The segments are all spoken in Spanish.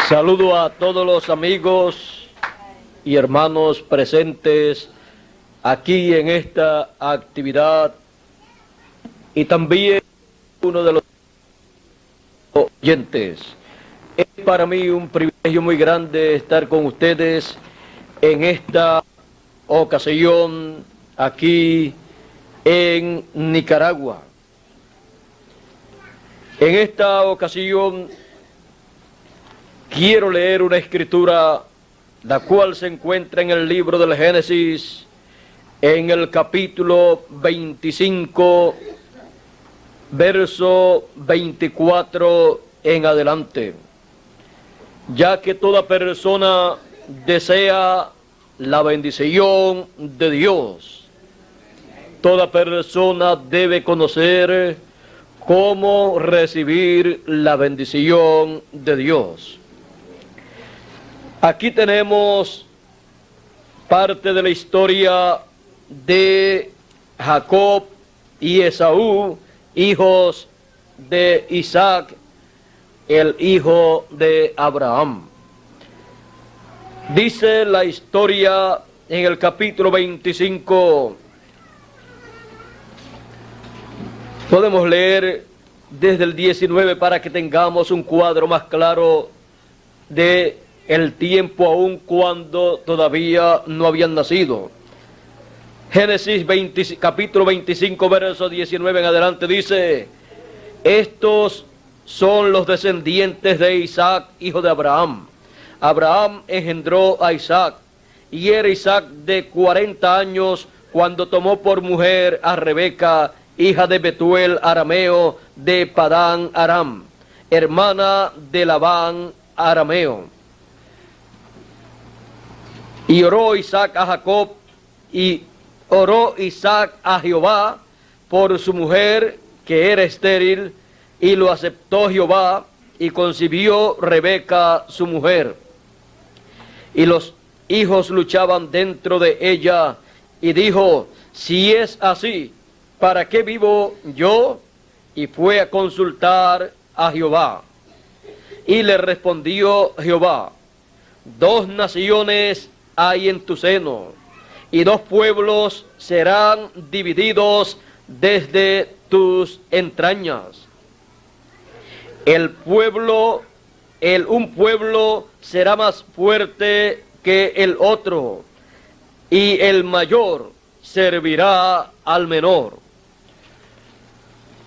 Saludo a todos los amigos y hermanos presentes aquí en esta actividad y también uno de los oyentes. Es para mí un privilegio muy grande estar con ustedes en esta ocasión aquí en Nicaragua. En esta ocasión quiero leer una escritura la cual se encuentra en el libro del Génesis, en el capítulo 25, verso 24 en adelante. Ya que toda persona desea la bendición de Dios, toda persona debe conocer cómo recibir la bendición de Dios. Aquí tenemos parte de la historia de Jacob y Esaú, hijos de Isaac, el hijo de Abraham. Dice la historia en el capítulo 25. Podemos leer desde el 19 para que tengamos un cuadro más claro de el tiempo aún cuando todavía no habían nacido. Génesis capítulo 25, verso 19 en adelante dice: estos son los descendientes de Isaac, hijo de Abraham. Abraham engendró a Isaac, y era Isaac de 40 años cuando tomó por mujer a Rebeca, hija de Betuel arameo de Padán Aram, hermana de Labán arameo. Y oró Isaac a Jacob, y oró Isaac a Jehová por su mujer, que era estéril, y lo aceptó Jehová, y concibió Rebeca su mujer. Y los hijos luchaban dentro de ella, y dijo: si es así, ¿para qué vivo yo? Y fue a consultar a Jehová. Y le respondió Jehová: dos naciones hay en tu seno, y dos pueblos serán divididos desde tus entrañas. Un pueblo será más fuerte que el otro, y el mayor servirá al menor.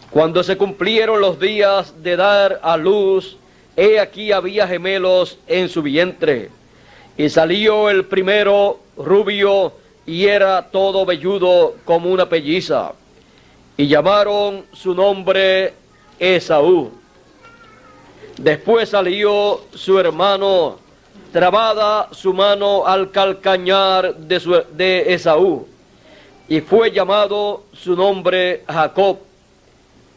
Cuando se cumplieron los días de dar a luz, he aquí había gemelos en su vientre. Y salió el primero rubio, y era todo velludo como una pelliza. Y llamaron su nombre Esaú. Después salió su hermano, trabada su mano al calcañar de Esaú, y fue llamado su nombre Jacob.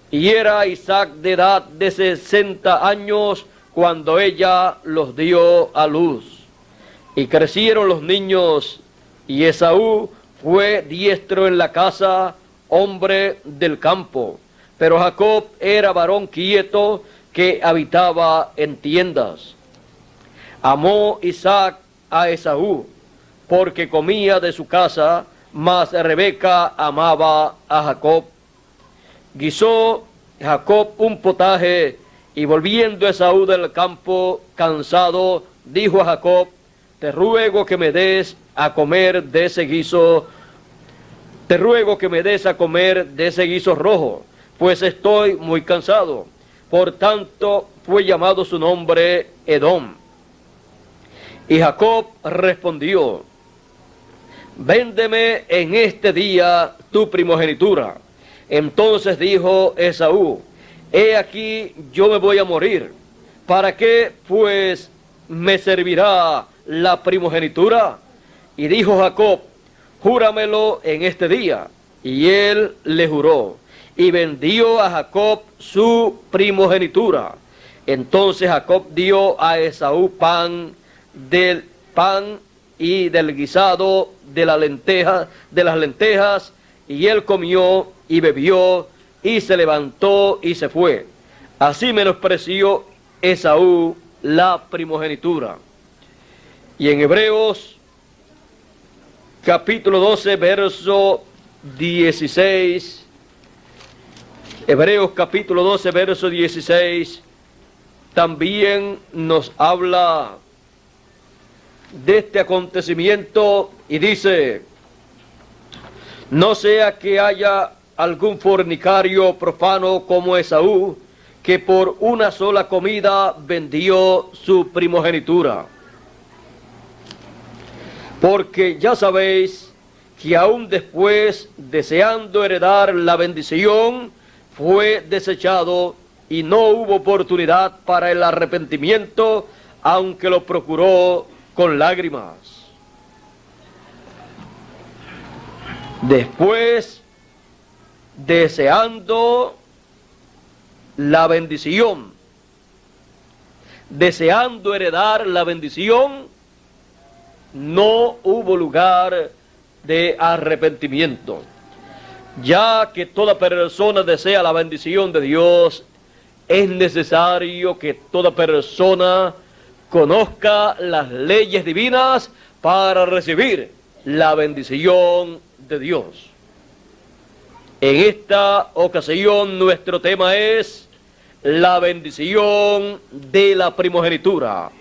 Y era Isaac de edad de 60 años cuando ella los dio a luz. Y crecieron los niños, y Esaú fue diestro en la casa, hombre del campo. Pero Jacob era varón quieto, que habitaba en tiendas. Amó Isaac a Esaú, porque comía de su casa, mas Rebeca amaba a Jacob. Guisó Jacob un potaje, y volviendo Esaú del campo cansado, dijo a Jacob: te ruego que me des a comer de ese guiso, rojo, pues estoy muy cansado. Por tanto fue llamado su nombre Edom. Y Jacob respondió: véndeme en este día tu primogenitura. Entonces dijo Esaú: he aquí yo me voy a morir, ¿para qué pues me servirá la primogenitura? Y dijo Jacob: júramelo en este día. Y él le juró, y vendió a Jacob su primogenitura. Entonces Jacob dio a Esaú pan y del guisado de las lentejas, y él comió y bebió, y se levantó y se fue. Así menospreció Esaú la primogenitura. Y en Hebreos capítulo 12, verso 16, Hebreos capítulo 12, verso 16, también nos habla de este acontecimiento y dice: no sea que haya algún fornicario profano como Esaú, que por una sola comida vendió su primogenitura. Porque ya sabéis que aún después, deseando heredar la bendición, fue desechado y no hubo oportunidad para el arrepentimiento, aunque lo procuró con lágrimas. Después, deseando la bendición, deseando heredar la bendición, no hubo lugar de arrepentimiento. Ya que toda persona desea la bendición de Dios, es necesario que toda persona conozca las leyes divinas para recibir la bendición de Dios. En esta ocasión nuestro tema es la bendición de la primogenitura.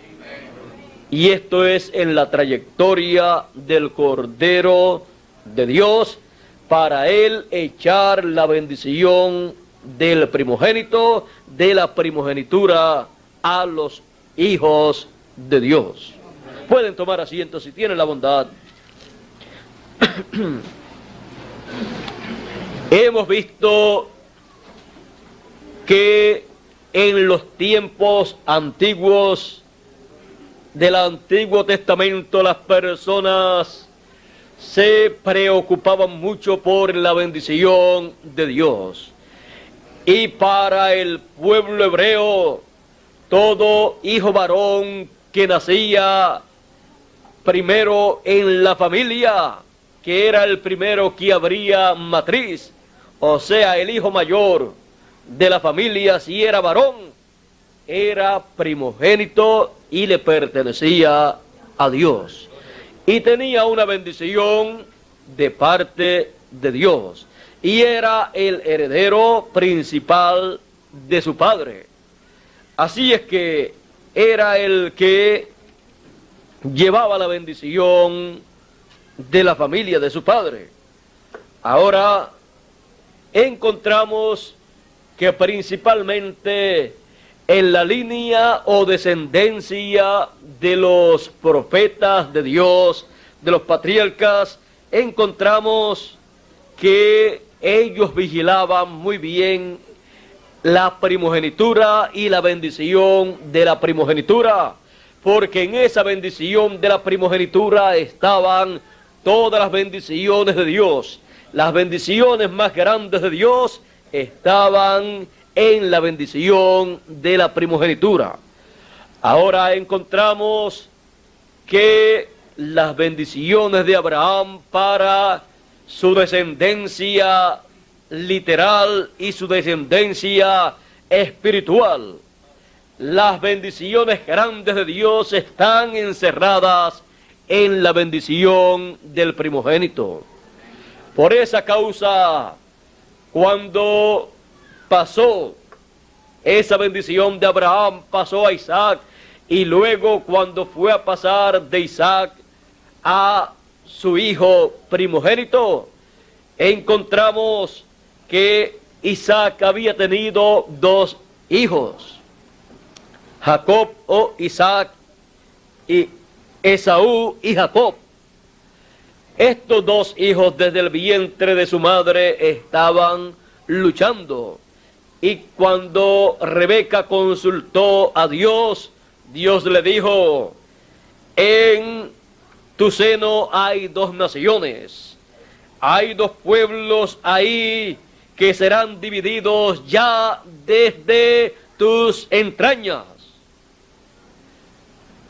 Y esto es en la trayectoria del Cordero de Dios, para Él echar la bendición del primogénito, de la primogenitura, a los hijos de Dios. Pueden tomar asiento si tienen la bondad. Hemos visto que en los tiempos antiguos del Antiguo Testamento las personas se preocupaban mucho por la bendición de Dios. Y para el pueblo hebreo, todo hijo varón que nacía primero en la familia, que era el primero que abría matriz, o sea, el hijo mayor de la familia, si era varón, era primogénito y le pertenecía a Dios. Y tenía una bendición de parte de Dios. Y era el heredero principal de su padre. Así es que era el que llevaba la bendición de la familia de su padre. Ahora encontramos que principalmente en la línea o descendencia de los profetas de Dios, de los patriarcas, encontramos que ellos vigilaban muy bien la primogenitura y la bendición de la primogenitura, porque en esa bendición de la primogenitura estaban todas las bendiciones de Dios. Las bendiciones más grandes de Dios estaban en la bendición de la primogenitura. Ahora encontramos que las bendiciones de Abraham para su descendencia literal y su descendencia espiritual, las bendiciones grandes de Dios están encerradas en la bendición del primogénito. Por esa causa, cuando pasó esa bendición de Abraham, pasó a Isaac, y luego cuando fue a pasar de Isaac a su hijo primogénito, encontramos que Isaac había tenido dos hijos, Jacob o Isaac, y Esaú y Jacob. Estos dos hijos desde el vientre de su madre estaban luchando. Y cuando Rebeca consultó a Dios, Dios le dijo: en tu seno hay dos naciones, hay dos pueblos ahí que serán divididos ya desde tus entrañas.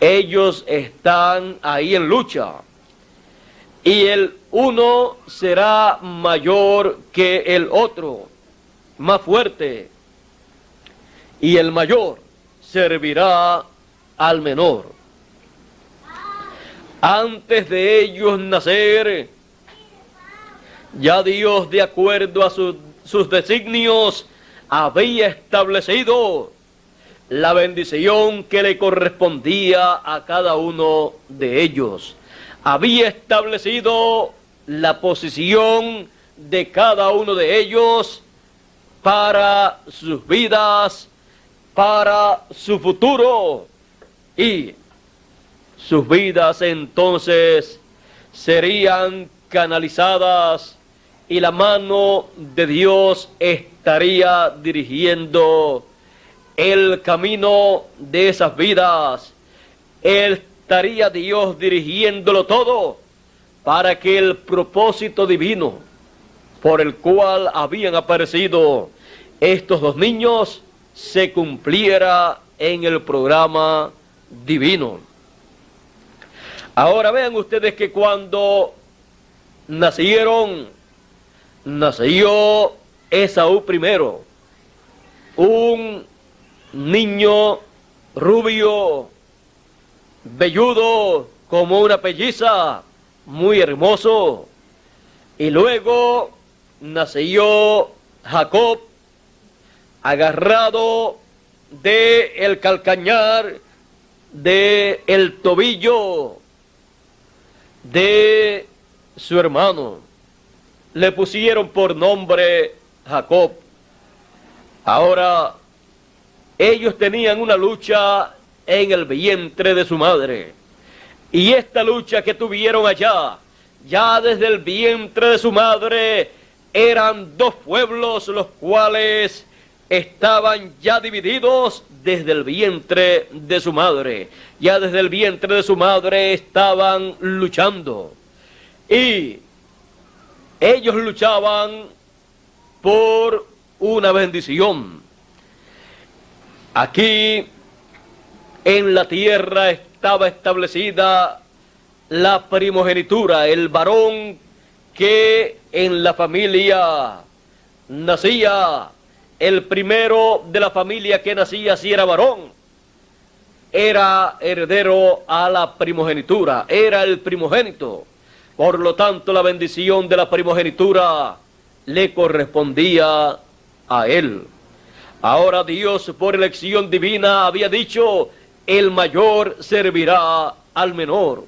Ellos están ahí en lucha, y el uno será mayor que el otro, más fuerte, y el mayor servirá al menor. Antes de ellos nacer, ya Dios, de acuerdo a sus designios, había establecido la bendición que le correspondía a cada uno de ellos. Había establecido la posición de cada uno de ellos para sus vidas, para su futuro, y sus vidas entonces serían canalizadas y la mano de Dios estaría dirigiendo el camino de esas vidas. Estaría Dios dirigiéndolo todo para que el propósito divino por el cual habían aparecido estos dos niños se cumpliera en el programa divino. Ahora vean ustedes que cuando nació Esaú primero, un niño rubio, velludo como una pelliza, muy hermoso. Y luego nació Jacob, agarrado de el calcañar de el tobillo de su hermano. Le pusieron por nombre Jacob. Ahora, ellos tenían una lucha en el vientre de su madre. Y esta lucha que tuvieron allá, ya desde el vientre de su madre, eran dos pueblos los cuales estaban ya divididos desde el vientre de su madre. Ya desde el vientre de su madre estaban luchando. Y ellos luchaban por una bendición. Aquí en la tierra estaba establecida la primogenitura, el varón que en la familia nacía, el primero de la familia que nacía, si era varón, era heredero a la primogenitura, era el primogénito. Por lo tanto, la bendición de la primogenitura le correspondía a él. Ahora Dios, por elección divina, había dicho: el mayor servirá al menor.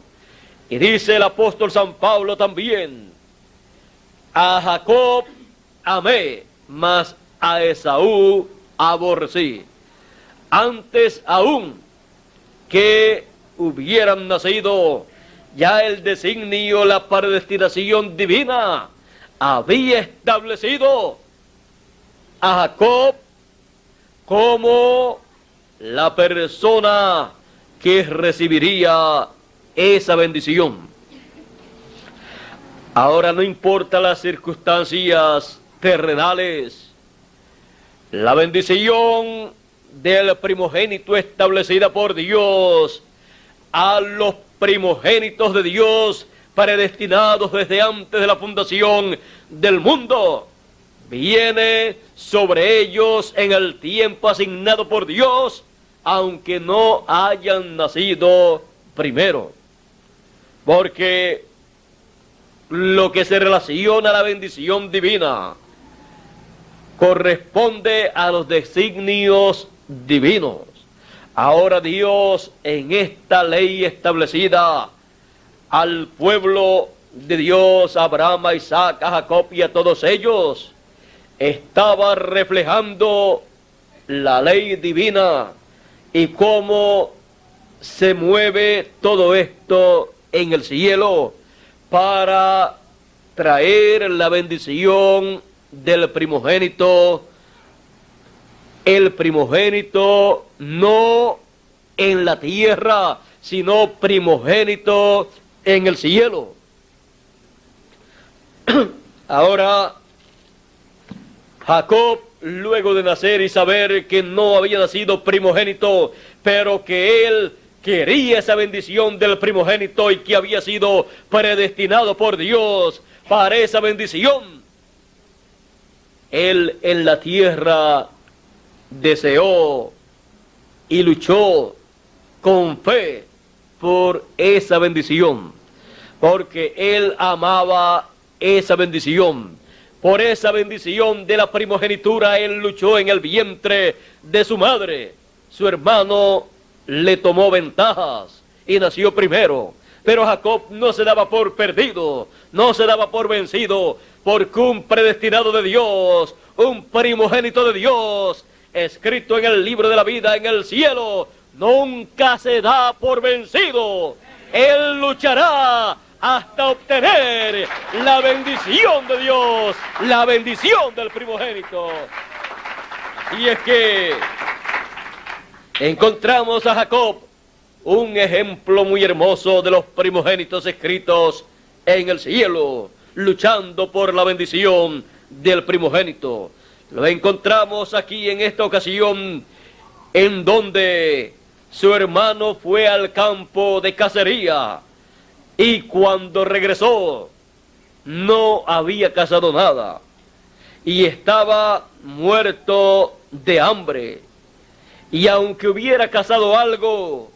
Y dice el apóstol San Pablo también: a Jacob amé, mas a Esaú aborrecí. Antes aún que hubieran nacido, ya el designio, la predestinación divina había establecido a Jacob como la persona que recibiría esa bendición. Ahora, no importa las circunstancias terrenales, la bendición del primogénito establecida por Dios a los primogénitos de Dios predestinados desde antes de la fundación del mundo viene sobre ellos en el tiempo asignado por Dios, aunque no hayan nacido primero. Porque lo que se relaciona a la bendición divina corresponde a los designios divinos. Ahora Dios, en esta ley establecida al pueblo de Dios, a Abraham, a Isaac, a Jacob y a todos ellos, estaba reflejando la ley divina y cómo se mueve todo esto en el cielo para traer la bendición del primogénito. El primogénito no en la tierra, sino primogénito en el cielo. Ahora, Jacob, luego de nacer y saber que no había nacido primogénito, pero que él quería esa bendición del primogénito y que había sido predestinado por Dios para esa bendición, él en la tierra deseó y luchó con fe por esa bendición, porque él amaba esa bendición. Por esa bendición de la primogenitura él luchó en el vientre de su madre. Su hermano le tomó ventajas y nació primero. Pero Jacob no se daba por perdido, no se daba por vencido, porque un predestinado de Dios, un primogénito de Dios, escrito en el libro de la vida en el cielo, nunca se da por vencido. Él luchará hasta obtener la bendición de Dios, la bendición del primogénito. Y es que encontramos a Jacob, un ejemplo muy hermoso de los primogénitos escritos en el cielo, luchando por la bendición del primogénito. Lo encontramos aquí en esta ocasión, en donde su hermano fue al campo de cacería, y cuando regresó, no había cazado nada, y estaba muerto de hambre. Y aunque hubiera cazado algo,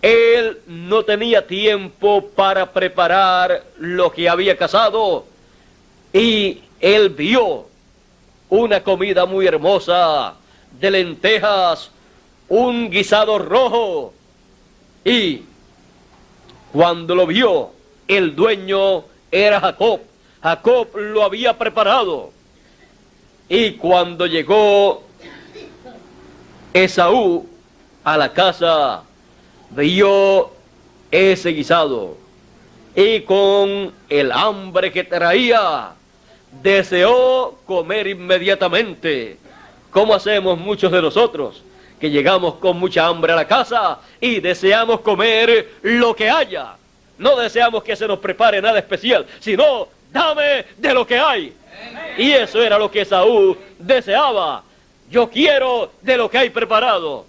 él no tenía tiempo para preparar lo que había cazado, y él vio una comida muy hermosa de lentejas, un guisado rojo, y cuando lo vio, el dueño era Jacob. Jacob lo había preparado. Y cuando llegó Esaú a la casa, vio ese guisado, y con el hambre que traía, deseó comer inmediatamente, como hacemos muchos de nosotros, que llegamos con mucha hambre a la casa y deseamos comer lo que haya. No deseamos que se nos prepare nada especial, sino dame de lo que hay. Y eso era lo que Esaú deseaba. Yo quiero de lo que hay preparado.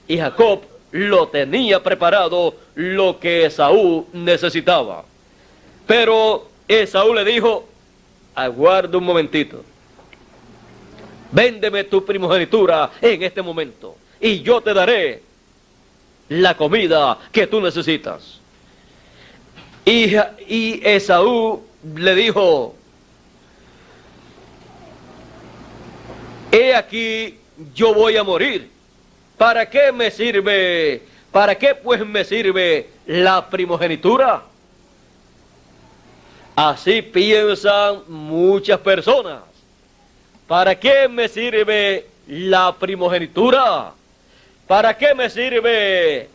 Y Jacob lo tenía preparado, lo que Esaú necesitaba. Pero Esaú le dijo: aguarda un momentito, véndeme tu primogenitura en este momento, y yo te daré la comida que tú necesitas. Y Esaú le dijo: he aquí, yo voy a morir. ¿Para qué me sirve? ¿Para qué pues me sirve la primogenitura? Así piensan muchas personas. ¿Para qué me sirve la primogenitura? ¿Para qué me sirve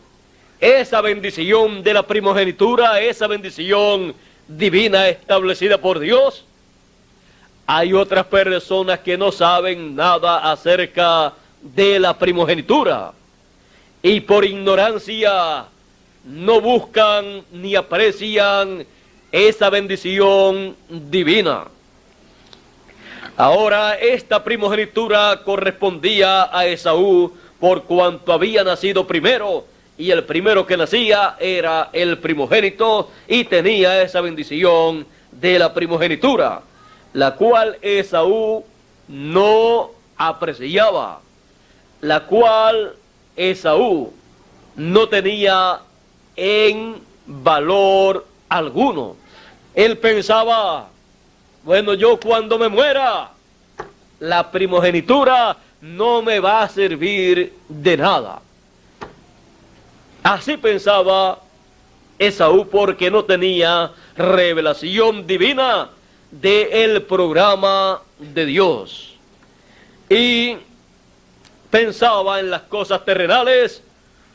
esa bendición de la primogenitura, esa bendición divina establecida por Dios? Hay otras personas que no saben nada acerca de la primogenitura, y por ignorancia no buscan ni aprecian esa bendición divina. Ahora, esta primogenitura correspondía a Esaú por cuanto había nacido primero, y el primero que nacía era el primogénito, y tenía esa bendición de la primogenitura, la cual Esaú no apreciaba, la cual Esaú no tenía en valor alguno. Él pensaba: bueno, yo cuando me muera, la primogenitura no me va a servir de nada. Así pensaba Esaú, porque no tenía revelación divina del programa de Dios. Y pensaba en las cosas terrenales,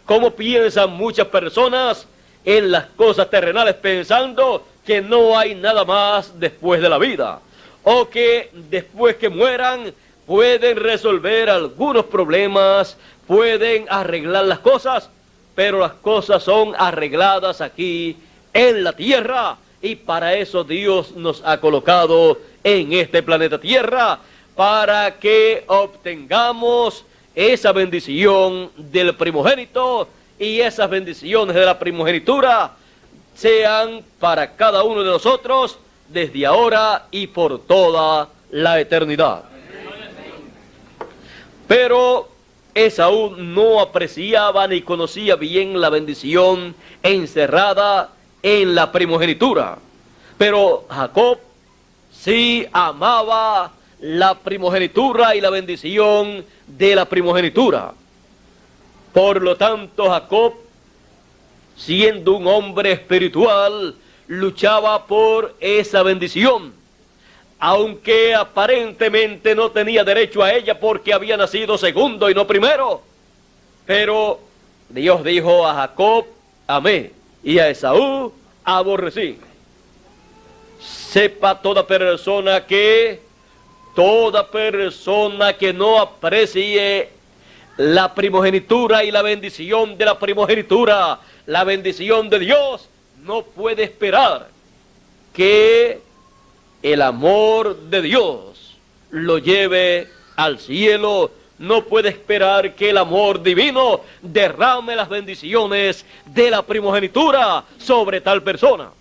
como piensan muchas personas en las cosas terrenales, pensando que no hay nada más después de la vida, o que después que mueran pueden resolver algunos problemas, pueden arreglar las cosas, pero las cosas son arregladas aquí en la tierra, y para eso Dios nos ha colocado en este planeta Tierra, para que obtengamos esa bendición del primogénito, y esas bendiciones de la primogenitura sean para cada uno de nosotros desde ahora y por toda la eternidad. Pero Esaú no apreciaba ni conocía bien la bendición encerrada en la primogenitura. Pero Jacob sí amaba la primogenitura y la bendición de la primogenitura. Por lo tanto, Jacob, siendo un hombre espiritual, luchaba por esa bendición, aunque aparentemente no tenía derecho a ella porque había nacido segundo y no primero. Pero Dios dijo: a Jacob amé y a Esaú aborrecí. Sepa toda persona que no aprecie la primogenitura y la bendición de la primogenitura, la bendición de Dios, no puede esperar que el amor de Dios lo lleve al cielo. No puede esperar que el amor divino derrame las bendiciones de la primogenitura sobre tal persona.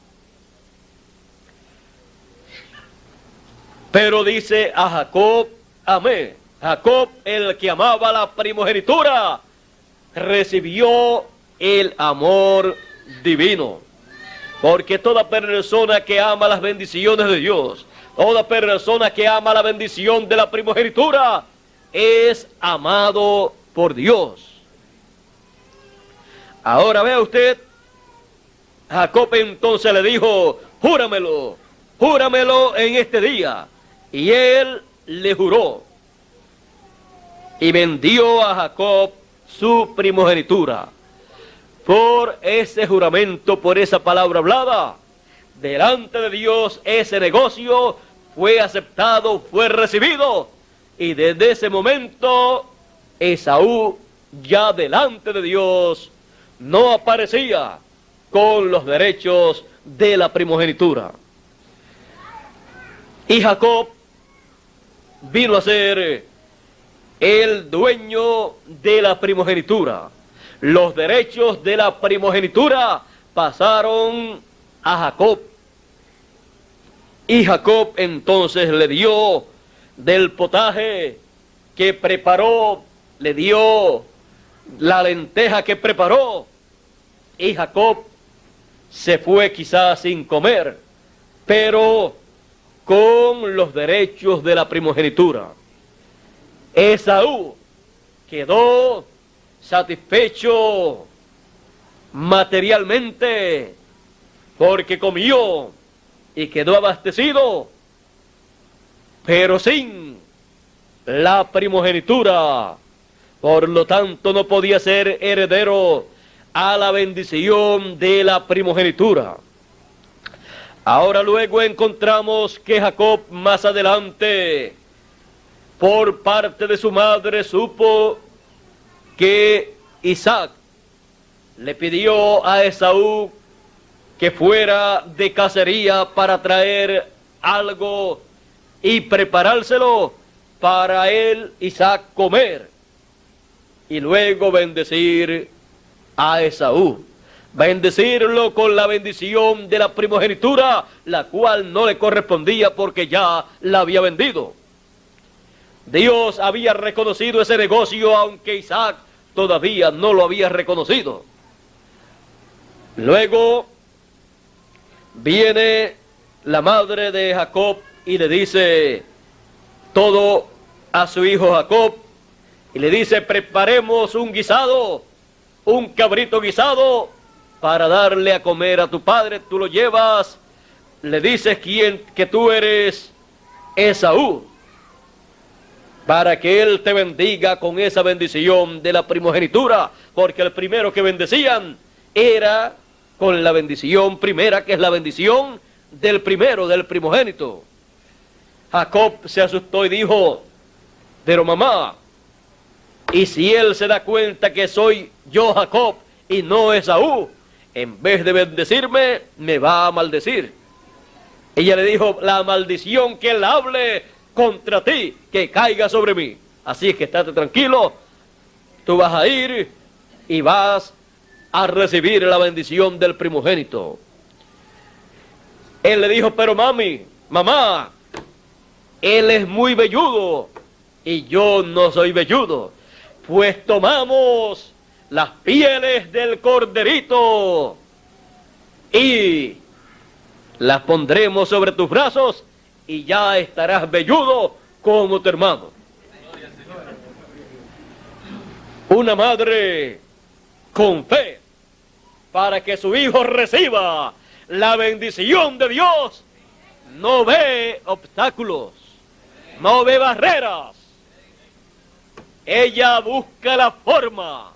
Pero dice: a Jacob amé. Jacob, el que amaba la primogenitura, recibió el amor divino. Porque toda persona que ama las bendiciones de Dios, toda persona que ama la bendición de la primogenitura, es amado por Dios. Ahora vea usted, Jacob entonces le dijo: júramelo, júramelo en este día. Y él le juró. Y vendió a Jacob su primogenitura. Por ese juramento, por esa palabra hablada, delante de Dios ese negocio fue aceptado, fue recibido. Y desde ese momento, Esaú, ya delante de Dios, no aparecía con los derechos de la primogenitura. Y Jacob vino a ser el dueño de la primogenitura. Los derechos de la primogenitura pasaron a Jacob. Y Jacob entonces le dio del potaje que preparó, le dio la lenteja que preparó. Y Jacob se fue quizás sin comer, pero con los derechos de la primogenitura. Esaú quedó satisfecho materialmente porque comió y quedó abastecido, pero sin la primogenitura. Por lo tanto, no podía ser heredero a la bendición de la primogenitura. Ahora luego encontramos que Jacob más adelante, por parte de su madre, supo que Isaac le pidió a Esaú que fuera de cacería para traer algo y preparárselo para él, Isaac, comer, y luego bendecir a Esaú. Bendecirlo con la bendición de la primogenitura, la cual no le correspondía porque ya la había vendido. Dios había reconocido ese negocio, aunque Isaac todavía no lo había reconocido. Luego viene la madre de Jacob y le dice todo a su hijo Jacob, y le dice: preparemos un guisado, un cabrito guisado, para darle a comer a tu padre. Tú lo llevas, le dices que tú eres Esaú, para que él te bendiga con esa bendición de la primogenitura, porque el primero que bendecían era con la bendición primera, que es la bendición del primero, del primogénito. Jacob se asustó y dijo: pero mamá, ¿y si él se da cuenta que soy yo Jacob y no Esaú? En vez de bendecirme, me va a maldecir. Ella le dijo: la maldición que él hable contra ti, que caiga sobre mí. Así es que estate tranquilo, tú vas a ir y vas a recibir la bendición del primogénito. Él le dijo: pero mamá, él es muy velludo y yo no soy velludo. pues tomamos las pieles del corderito y las pondremos sobre tus brazos y ya estarás velludo como tu hermano. Una madre con fe para que su hijo reciba la bendición de Dios no ve obstáculos, no ve barreras. Ella busca la forma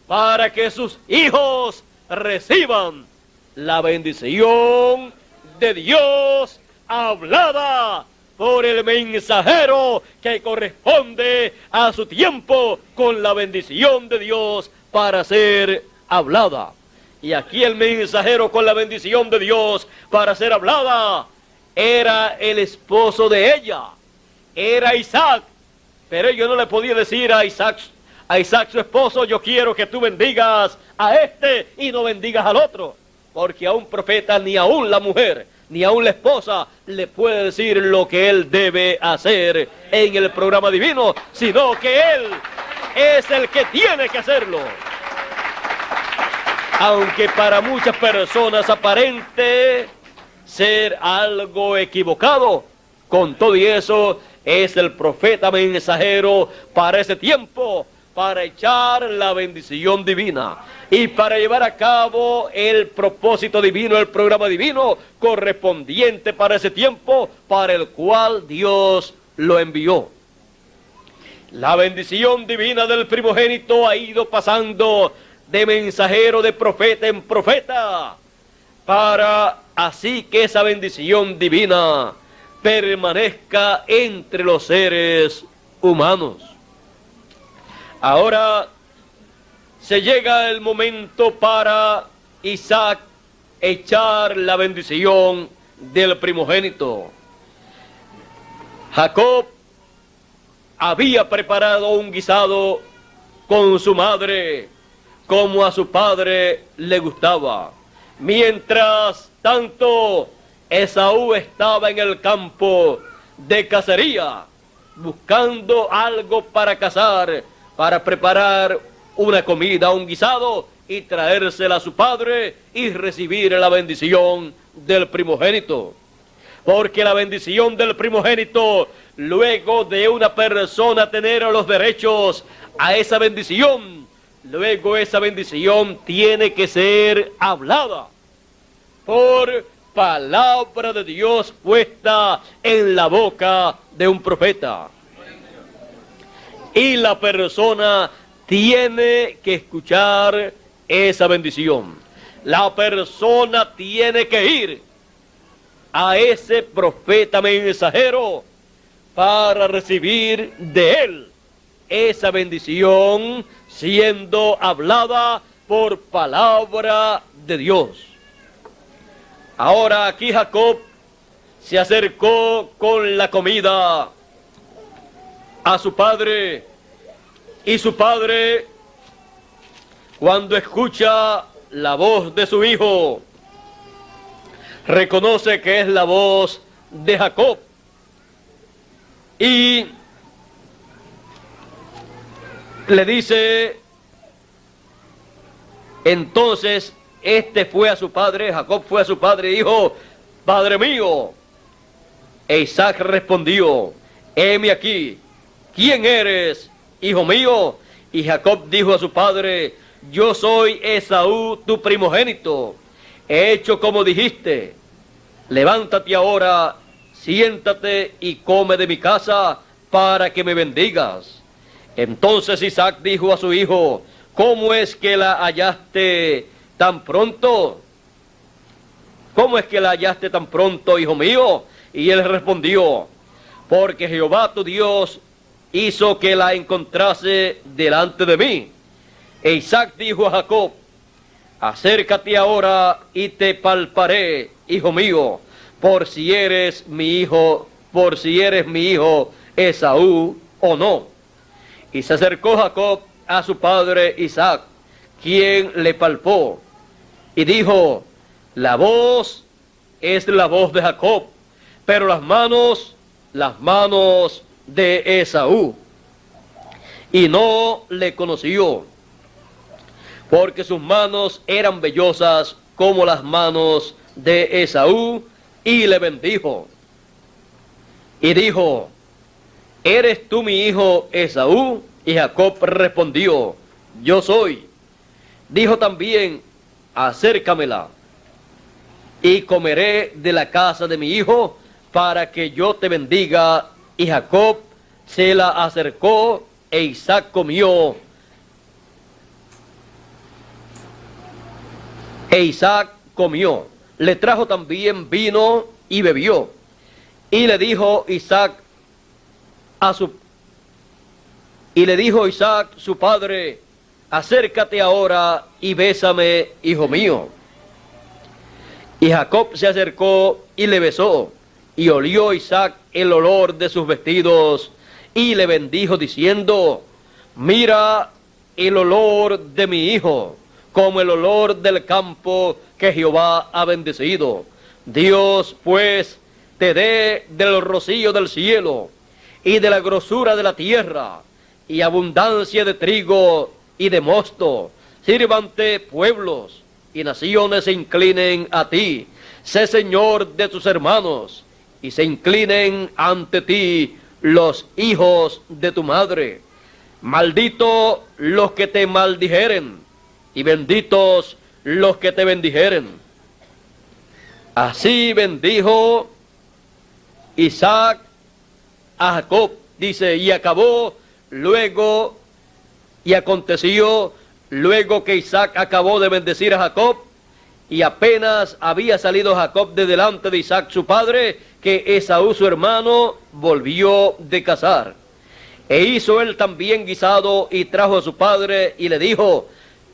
para que sus hijos reciban la bendición de Dios hablada por el mensajero que corresponde a su tiempo con la bendición de Dios para ser hablada. Y aquí el mensajero con la bendición de Dios para ser hablada era el esposo de ella, era Isaac. Pero ella no le podía decir a Isaac su esposo: yo quiero que tú bendigas a este y no bendigas al otro. Porque a un profeta, ni aún la mujer, ni aún la esposa, le puede decir lo que él debe hacer en el programa divino, sino que él es el que tiene que hacerlo. Aunque para muchas personas aparente ser algo equivocado, con todo y eso, es el profeta mensajero para ese tiempo, para echar la bendición divina y para llevar a cabo el propósito divino, el programa divino correspondiente para ese tiempo, para el cual Dios lo envió. La bendición divina del primogénito ha ido pasando de mensajero, de profeta en profeta, para así que esa bendición divina permanezca entre los seres humanos. Ahora se llega el momento para Isaac echar la bendición del primogénito. Jacob había preparado un guisado con su madre, como a su padre le gustaba. Mientras tanto, Esaú estaba en el campo de cacería, buscando algo para cazar, para preparar una comida, un guisado, y traérsela a su padre y recibir la bendición del primogénito. Porque la bendición del primogénito, luego de una persona tener los derechos a esa bendición, luego esa bendición tiene que ser hablada por palabra de Dios puesta en la boca de un profeta. Y la persona tiene que escuchar esa bendición. La persona tiene que ir a ese profeta mensajero para recibir de él esa bendición siendo hablada por palabra de Dios. Ahora aquí Jacob se acercó con la comida a su padre, y su padre, cuando escucha la voz de su hijo, reconoce que es la voz de Jacob y le dice, entonces fue a su padre, Jacob fue a su padre y dijo: Padre mío. E Isaac respondió: heme aquí, ¿quién eres, hijo mío? Y Jacob dijo a su padre: yo soy Esaú, tu primogénito. He hecho como dijiste. Levántate ahora, siéntate y come de mi casa para que me bendigas. Entonces Isaac dijo a su hijo: ¿cómo es que la hallaste tan pronto? ¿Cómo es que la hallaste tan pronto, hijo mío? Y él respondió: porque Jehová tu Dios hizo que la encontrase delante de mí. E Isaac dijo a Jacob: acércate ahora y te palparé, hijo mío, por si eres mi hijo Esaú o no. Y se acercó Jacob a su padre Isaac, quien le palpó, y dijo: la voz es la voz de Jacob, pero las manos de Esaú. y no le conoció, porque sus manos eran vellosas como las manos de Esaú, y le bendijo. Y dijo: ¿eres tú mi hijo Esaú? Y Jacob respondió: yo soy. Dijo también: acércamela, y comeré de la casa de mi hijo, para que yo te bendiga. Y Jacob se la acercó, e Isaac comió. Le trajo también vino y bebió. Y le dijo Isaac su padre: acércate ahora y bésame, hijo mío. Y Jacob se acercó y le besó, y olió Isaac el olor de sus vestidos, y le bendijo diciendo: mira el olor de mi hijo, como el olor del campo que Jehová ha bendecido. Dios pues te dé del rocío del cielo, y de la grosura de la tierra, y abundancia de trigo y de mosto. Sírvante pueblos, y naciones se inclinen a ti. Sé señor de tus hermanos, y se inclinen ante ti los hijos de tu madre. Malditos los que te maldijeren, y benditos los que te bendijeren. Así bendijo Isaac a Jacob, dice, y aconteció luego que Isaac acabó de bendecir a Jacob, y apenas había salido Jacob de delante de Isaac su padre, que Esaú su hermano volvió de cazar. E hizo él también guisado, y trajo a su padre, y le dijo: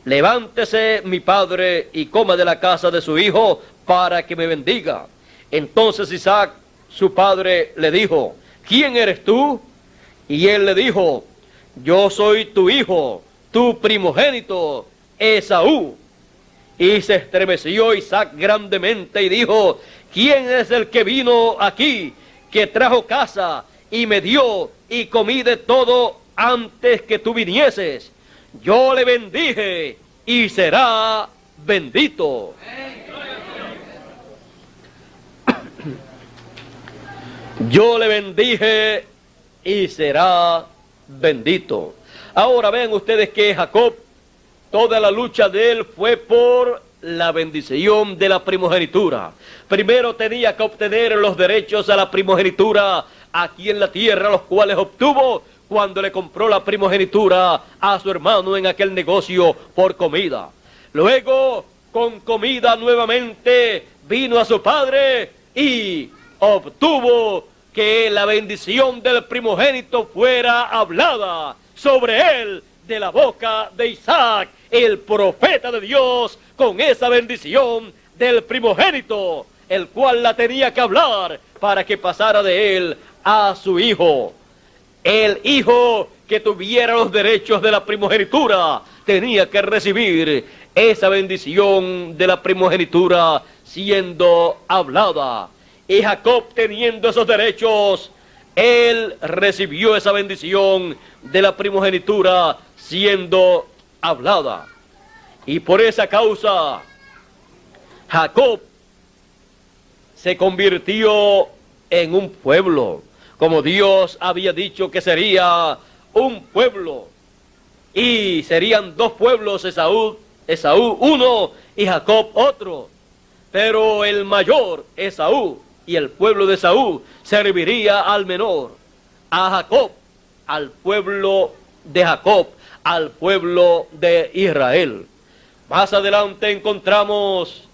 levántese mi padre, y coma de la casa de su hijo, para que me bendiga. Entonces Isaac su padre le dijo: ¿quién eres tú? Y él le dijo: yo soy tu hijo, tu primogénito, Esaú. Y se estremeció Isaac grandemente y dijo: ¿quién es el que vino aquí, que trajo casa, y me dio, y comí de todo antes que tú vinieses? Yo le bendije, y será bendito. Yo le bendije, y será bendito. Ahora ven ustedes que Jacob, toda la lucha de él fue por la bendición de la primogenitura. Primero tenía que obtener los derechos a la primogenitura aquí en la tierra, los cuales obtuvo cuando le compró la primogenitura a su hermano en aquel negocio por comida. Luego, con comida nuevamente, vino a su padre y obtuvo que la bendición del primogénito fuera hablada sobre él de la boca de Isaac, el profeta de Dios, con esa bendición del primogénito, el cual la tenía que hablar para que pasara de él a su hijo. El hijo que tuviera los derechos de la primogenitura tenía que recibir esa bendición de la primogenitura siendo hablada. Y Jacob, teniendo esos derechos, él recibió esa bendición de la primogenitura siendo hablada. Y por esa causa, Jacob se convirtió en un pueblo, como Dios había dicho que sería un pueblo. Y serían dos pueblos, Esaú uno y Jacob otro. Pero el mayor, Esaú, y el pueblo de Esaú serviría al menor, a Jacob, al pueblo de Jacob, al pueblo de Israel. Más adelante encontramos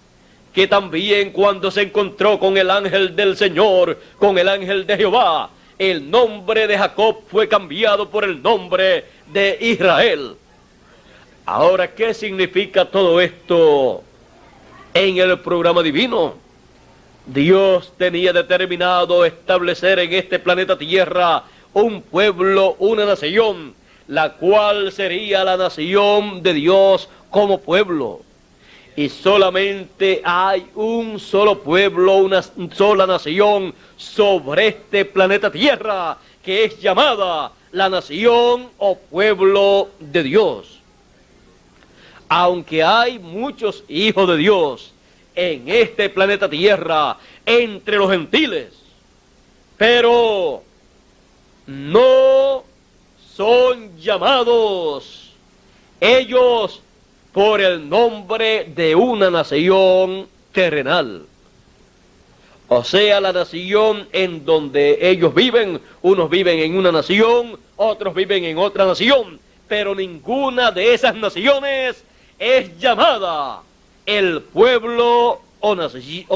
que también cuando se encontró con el ángel del Señor, con el ángel de Jehová, el nombre de Jacob fue cambiado por el nombre de Israel. Ahora, ¿qué significa todo esto en el programa divino? Dios tenía determinado establecer en este planeta Tierra un pueblo, una nación, la cual sería la nación de Dios como pueblo. Y solamente hay un solo pueblo, una sola nación sobre este planeta Tierra, que es llamada la nación o pueblo de Dios. Aunque hay muchos hijos de Dios en este planeta Tierra, entre los gentiles, pero no son llamados ellos por el nombre de una nación terrenal. O sea, la nación en donde ellos viven, unos viven en una nación, otros viven en otra nación, pero ninguna de esas naciones es llamada el pueblo o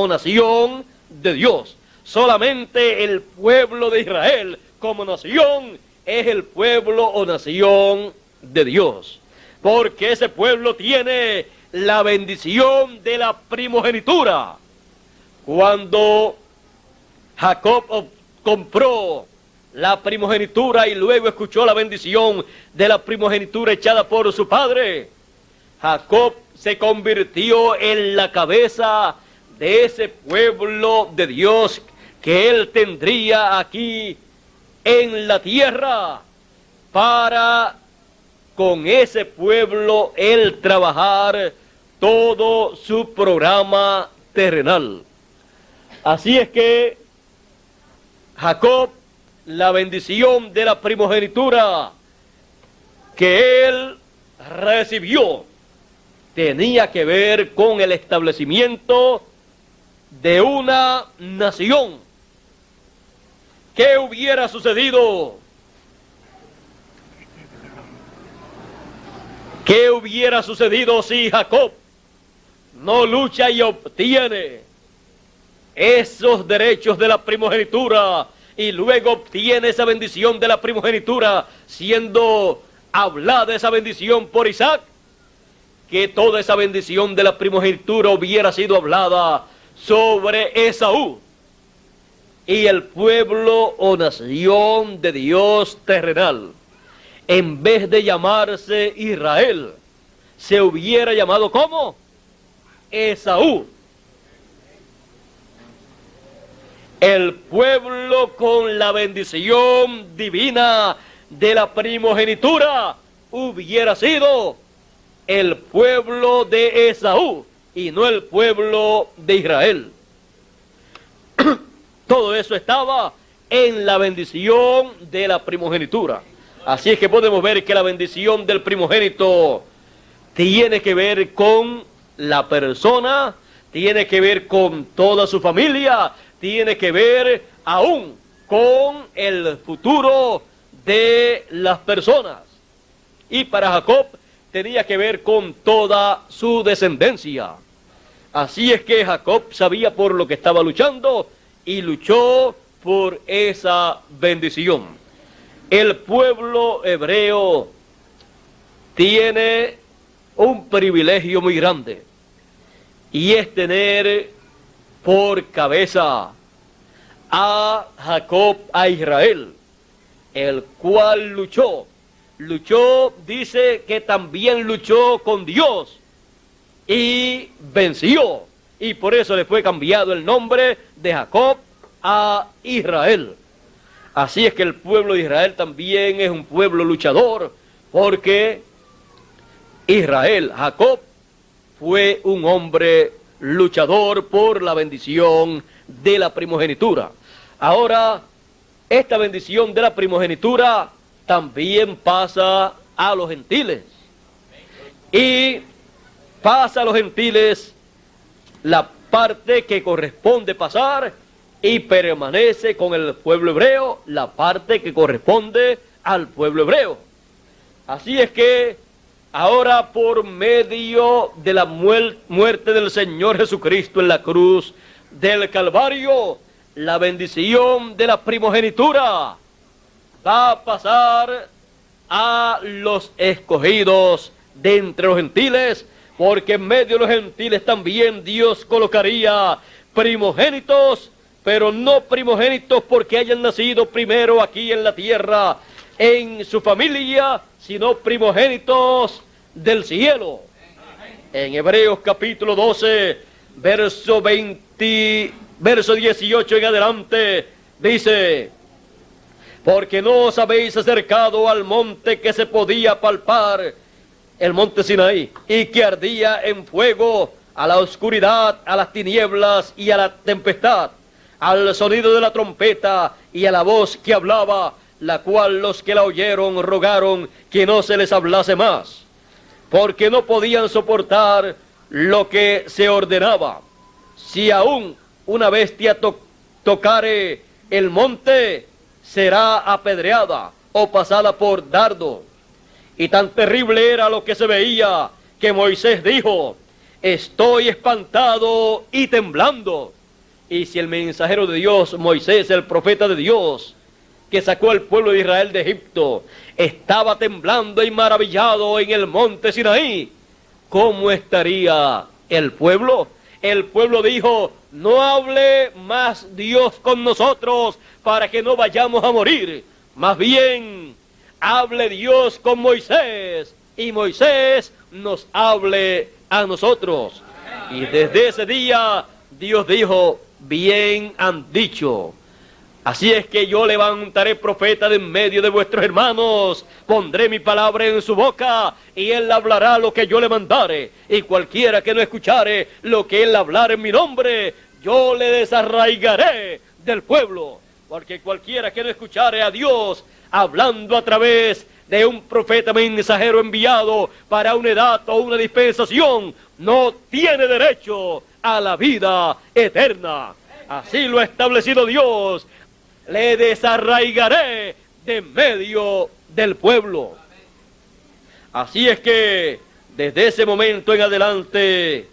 nación de Dios. Solamente el pueblo de Israel como nación es el pueblo o nación de Dios, porque ese pueblo tiene la bendición de la primogenitura. Cuando Jacob compró la primogenitura y luego escuchó la bendición de la primogenitura echada por su padre, Jacob se convirtió en la cabeza de ese pueblo de Dios que él tendría aquí en la tierra, para con ese pueblo él trabajar todo su programa terrenal. Así es que Jacob, la bendición de la primogenitura que él recibió, tenía que ver con el establecimiento de una nación. ¿Qué hubiera sucedido? ¿Qué hubiera sucedido si Jacob no lucha y obtiene esos derechos de la primogenitura y luego obtiene esa bendición de la primogenitura, siendo hablada esa bendición por Isaac? Que toda esa bendición de la primogenitura hubiera sido hablada sobre Esaú, y el pueblo o nación de Dios terrenal, en vez de llamarse Israel, se hubiera llamado ¿cómo? Esaú. El pueblo con la bendición divina de la primogenitura hubiera sido el pueblo de Esaú y no el pueblo de Israel. Todo eso estaba en la bendición de la primogenitura. Así es que podemos ver que la bendición del primogénito tiene que ver con la persona, tiene que ver con toda su familia, tiene que ver aún con el futuro de las personas. Y para Jacob tenía que ver con toda su descendencia. Así es que Jacob sabía por lo que estaba luchando y luchó por esa bendición. El pueblo hebreo tiene un privilegio muy grande, y es tener por cabeza a Jacob, a Israel, el cual luchó, dice que también luchó con Dios y venció, y por eso le fue cambiado el nombre de Jacob a Israel. Así es que el pueblo de Israel también es un pueblo luchador, porque Israel, Jacob, fue un hombre luchador por la bendición de la primogenitura. Ahora, esta bendición de la primogenitura también pasa a los gentiles. Y pasa a los gentiles la parte que corresponde pasar, y permanece con el pueblo hebreo la parte que corresponde al pueblo hebreo. Así es que ahora, por medio de la muerte del Señor Jesucristo en la cruz del Calvario, la bendición de la primogenitura va a pasar a los escogidos de entre los gentiles, porque en medio de los gentiles también Dios colocaría primogénitos, pero no primogénitos porque hayan nacido primero aquí en la tierra, en su familia, sino primogénitos del cielo. En Hebreos capítulo 12, verso 18 en adelante, dice: porque no os habéis acercado al monte que se podía palpar, el monte Sinaí, y que ardía en fuego, a la oscuridad, a las tinieblas y a la tempestad, al sonido de la trompeta y a la voz que hablaba, la cual los que la oyeron rogaron que no se les hablase más, porque no podían soportar lo que se ordenaba. Si aún una bestia tocare el monte, será apedreada o pasada por dardo. Y tan terrible era lo que se veía, que Moisés dijo: estoy espantado y temblando. Y si el mensajero de Dios, Moisés, el profeta de Dios, que sacó al pueblo de Israel de Egipto, estaba temblando y maravillado en el monte Sinaí, ¿cómo estaría el pueblo? El pueblo dijo: no hable más Dios con nosotros para que no vayamos a morir. Más bien, hable Dios con Moisés y Moisés nos hable a nosotros. Y desde ese día Dios dijo: bien han dicho. Así es que yo levantaré profeta de en medio de vuestros hermanos, pondré mi palabra en su boca, y él hablará lo que yo le mandare, y cualquiera que no escuchare lo que él hablar en mi nombre, yo le desarraigaré del pueblo. Porque cualquiera que no escuchare a Dios hablando a través de un profeta mensajero enviado para una edad o una dispensación, no tiene derecho a la vida eterna. Así lo ha establecido Dios. Le desarraigaré de medio del pueblo. Así es que desde ese momento en adelante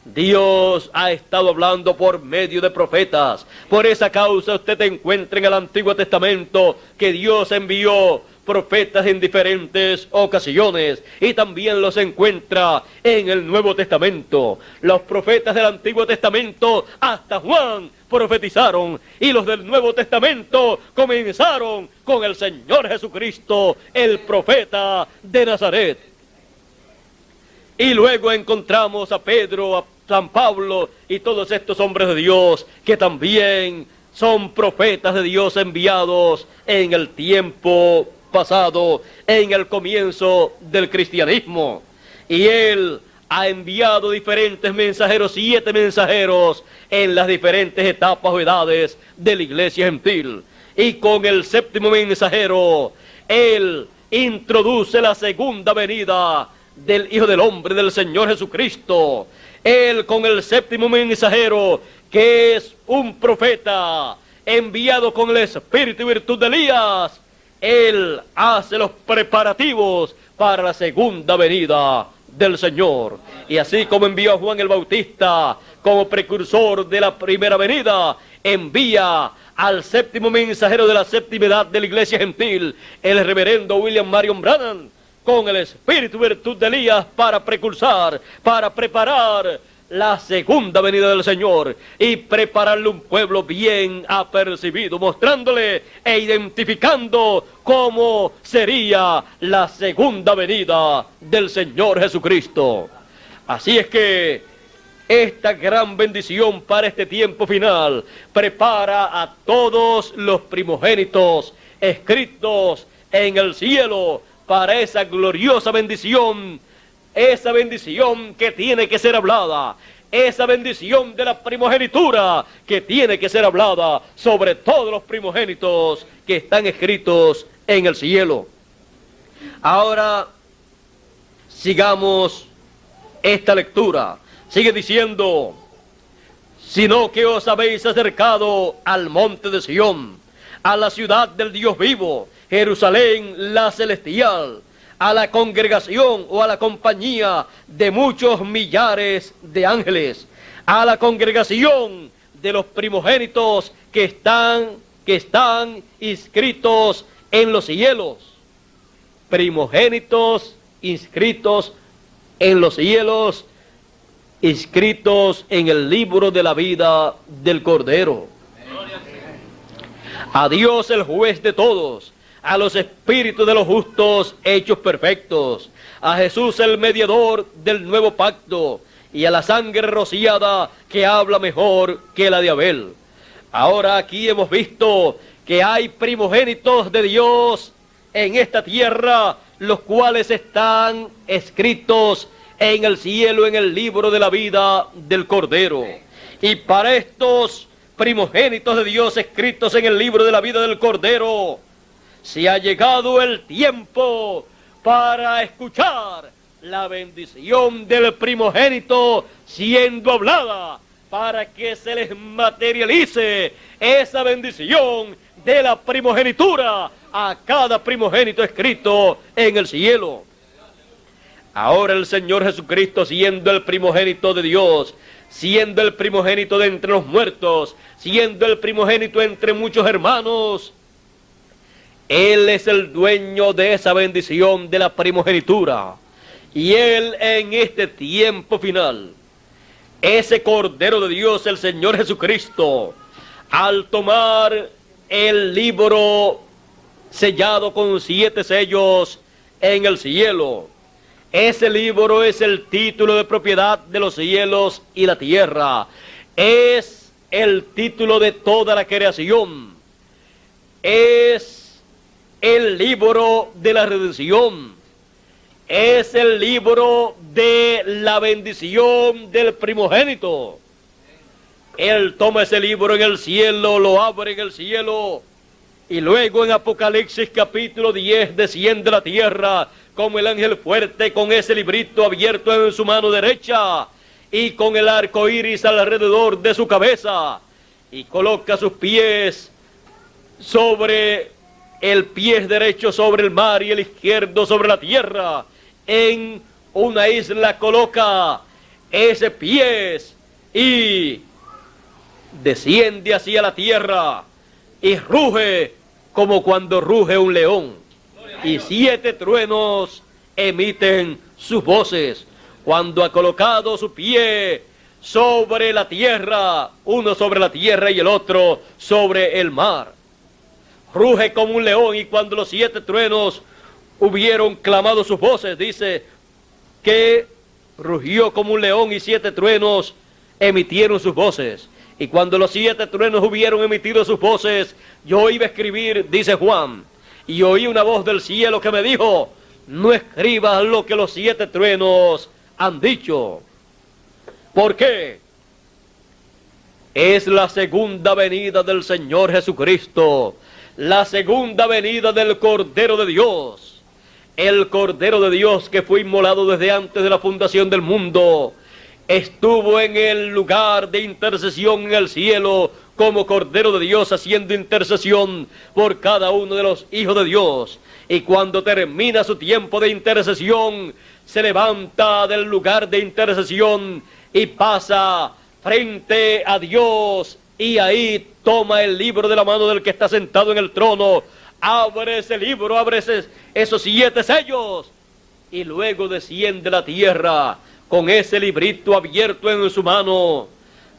Dios ha estado hablando por medio de profetas. Por esa causa usted encuentra en el Antiguo Testamento que Dios envió profetas en diferentes ocasiones, y también los encuentra en el Nuevo Testamento. Los profetas del Antiguo Testamento hasta Juan profetizaron, y los del Nuevo Testamento comenzaron con el Señor Jesucristo, el profeta de Nazaret. Y luego encontramos a Pedro, a San Pablo y todos estos hombres de Dios que también son profetas de Dios enviados en el tiempo pasado, en el comienzo del cristianismo. Y Él ha enviado diferentes mensajeros, 7 mensajeros, en las diferentes etapas o edades de la iglesia gentil. Y con el 7º mensajero, Él introduce la segunda venida del Hijo del Hombre, del Señor Jesucristo. Él, con el 7º mensajero, que es un profeta enviado con el espíritu y virtud de Elías, Él hace los preparativos para la segunda venida del Señor. Y así como envió a Juan el Bautista como precursor de la primera venida, envía al 7º mensajero de la 7ª edad de la iglesia gentil, el reverendo William Marion Branham, con el espíritu y virtud de Elías, para precursar, para preparar la segunda venida del Señor y prepararle un pueblo bien apercibido, mostrándole e identificando cómo sería la segunda venida del Señor Jesucristo. Así es que esta gran bendición para este tiempo final prepara a todos los primogénitos escritos en el cielo para esa gloriosa bendición, esa bendición que tiene que ser hablada, esa bendición de la primogenitura que tiene que ser hablada sobre todos los primogénitos que están escritos en el cielo. Ahora sigamos esta lectura. Sigue diciendo: sino que os habéis acercado al monte de Sión, a la ciudad del Dios vivo, Jerusalén la celestial, a la congregación o a la compañía de muchos millares de ángeles, a la congregación de los primogénitos que están inscritos en los cielos. Primogénitos inscritos en los cielos, inscritos en el libro de la vida del Cordero. A Dios el juez de todos, a los espíritus de los justos hechos perfectos, a Jesús el mediador del nuevo pacto, y a la sangre rociada que habla mejor que la de Abel. Ahora aquí hemos visto que hay primogénitos de Dios en esta tierra, los cuales están escritos en el cielo, en el libro de la vida del Cordero. Y para estos primogénitos de Dios escritos en el libro de la vida del Cordero, se ha llegado el tiempo para escuchar la bendición del primogénito siendo hablada, para que se les materialice esa bendición de la primogenitura a cada primogénito escrito en el cielo. Ahora el Señor Jesucristo, siendo el primogénito de Dios, siendo el primogénito de entre los muertos, siendo el primogénito entre muchos hermanos, Él es el dueño de esa bendición de la primogenitura. Y Él en este tiempo final, ese Cordero de Dios, el Señor Jesucristo, al tomar el libro sellado con 7 sellos en el cielo, ese libro es el título de propiedad de los cielos y la tierra. Es el título de toda la creación. Es el libro de la redención. Es el libro de la bendición del primogénito. Él toma ese libro en el cielo, lo abre en el cielo, y luego en Apocalipsis capítulo 10 desciende a la tierra como el ángel fuerte con ese librito abierto en su mano derecha y con el arco iris alrededor de su cabeza, y coloca sus pies sobre el pie derecho sobre el mar y el izquierdo sobre la tierra. En una isla coloca ese pies y desciende hacia la tierra y ruge como cuando ruge un león, y 7 truenos emiten sus voces. Cuando ha colocado su pie sobre la tierra, uno sobre la tierra y el otro sobre el mar, ruge como un león. Y cuando los 7 truenos hubieron clamado sus voces, dice que rugió como un león y 7 truenos emitieron sus voces. Y cuando los 7 truenos hubieron emitido sus voces, yo iba a escribir, dice Juan, y oí una voz del cielo que me dijo: no escribas lo que los 7 truenos han dicho. ¿Por qué? Es la segunda venida del Señor Jesucristo, la segunda venida del Cordero de Dios, el Cordero de Dios que fue inmolado desde antes de la fundación del mundo. Estuvo en el lugar de intercesión en el cielo como Cordero de Dios, haciendo intercesión por cada uno de los hijos de Dios. Y cuando termina su tiempo de intercesión, se levanta del lugar de intercesión y pasa frente a Dios, y ahí toma el libro de la mano del que está sentado en el trono, abre ese libro, abre esos 7 sellos, y luego desciende a la tierra con ese librito abierto en su mano,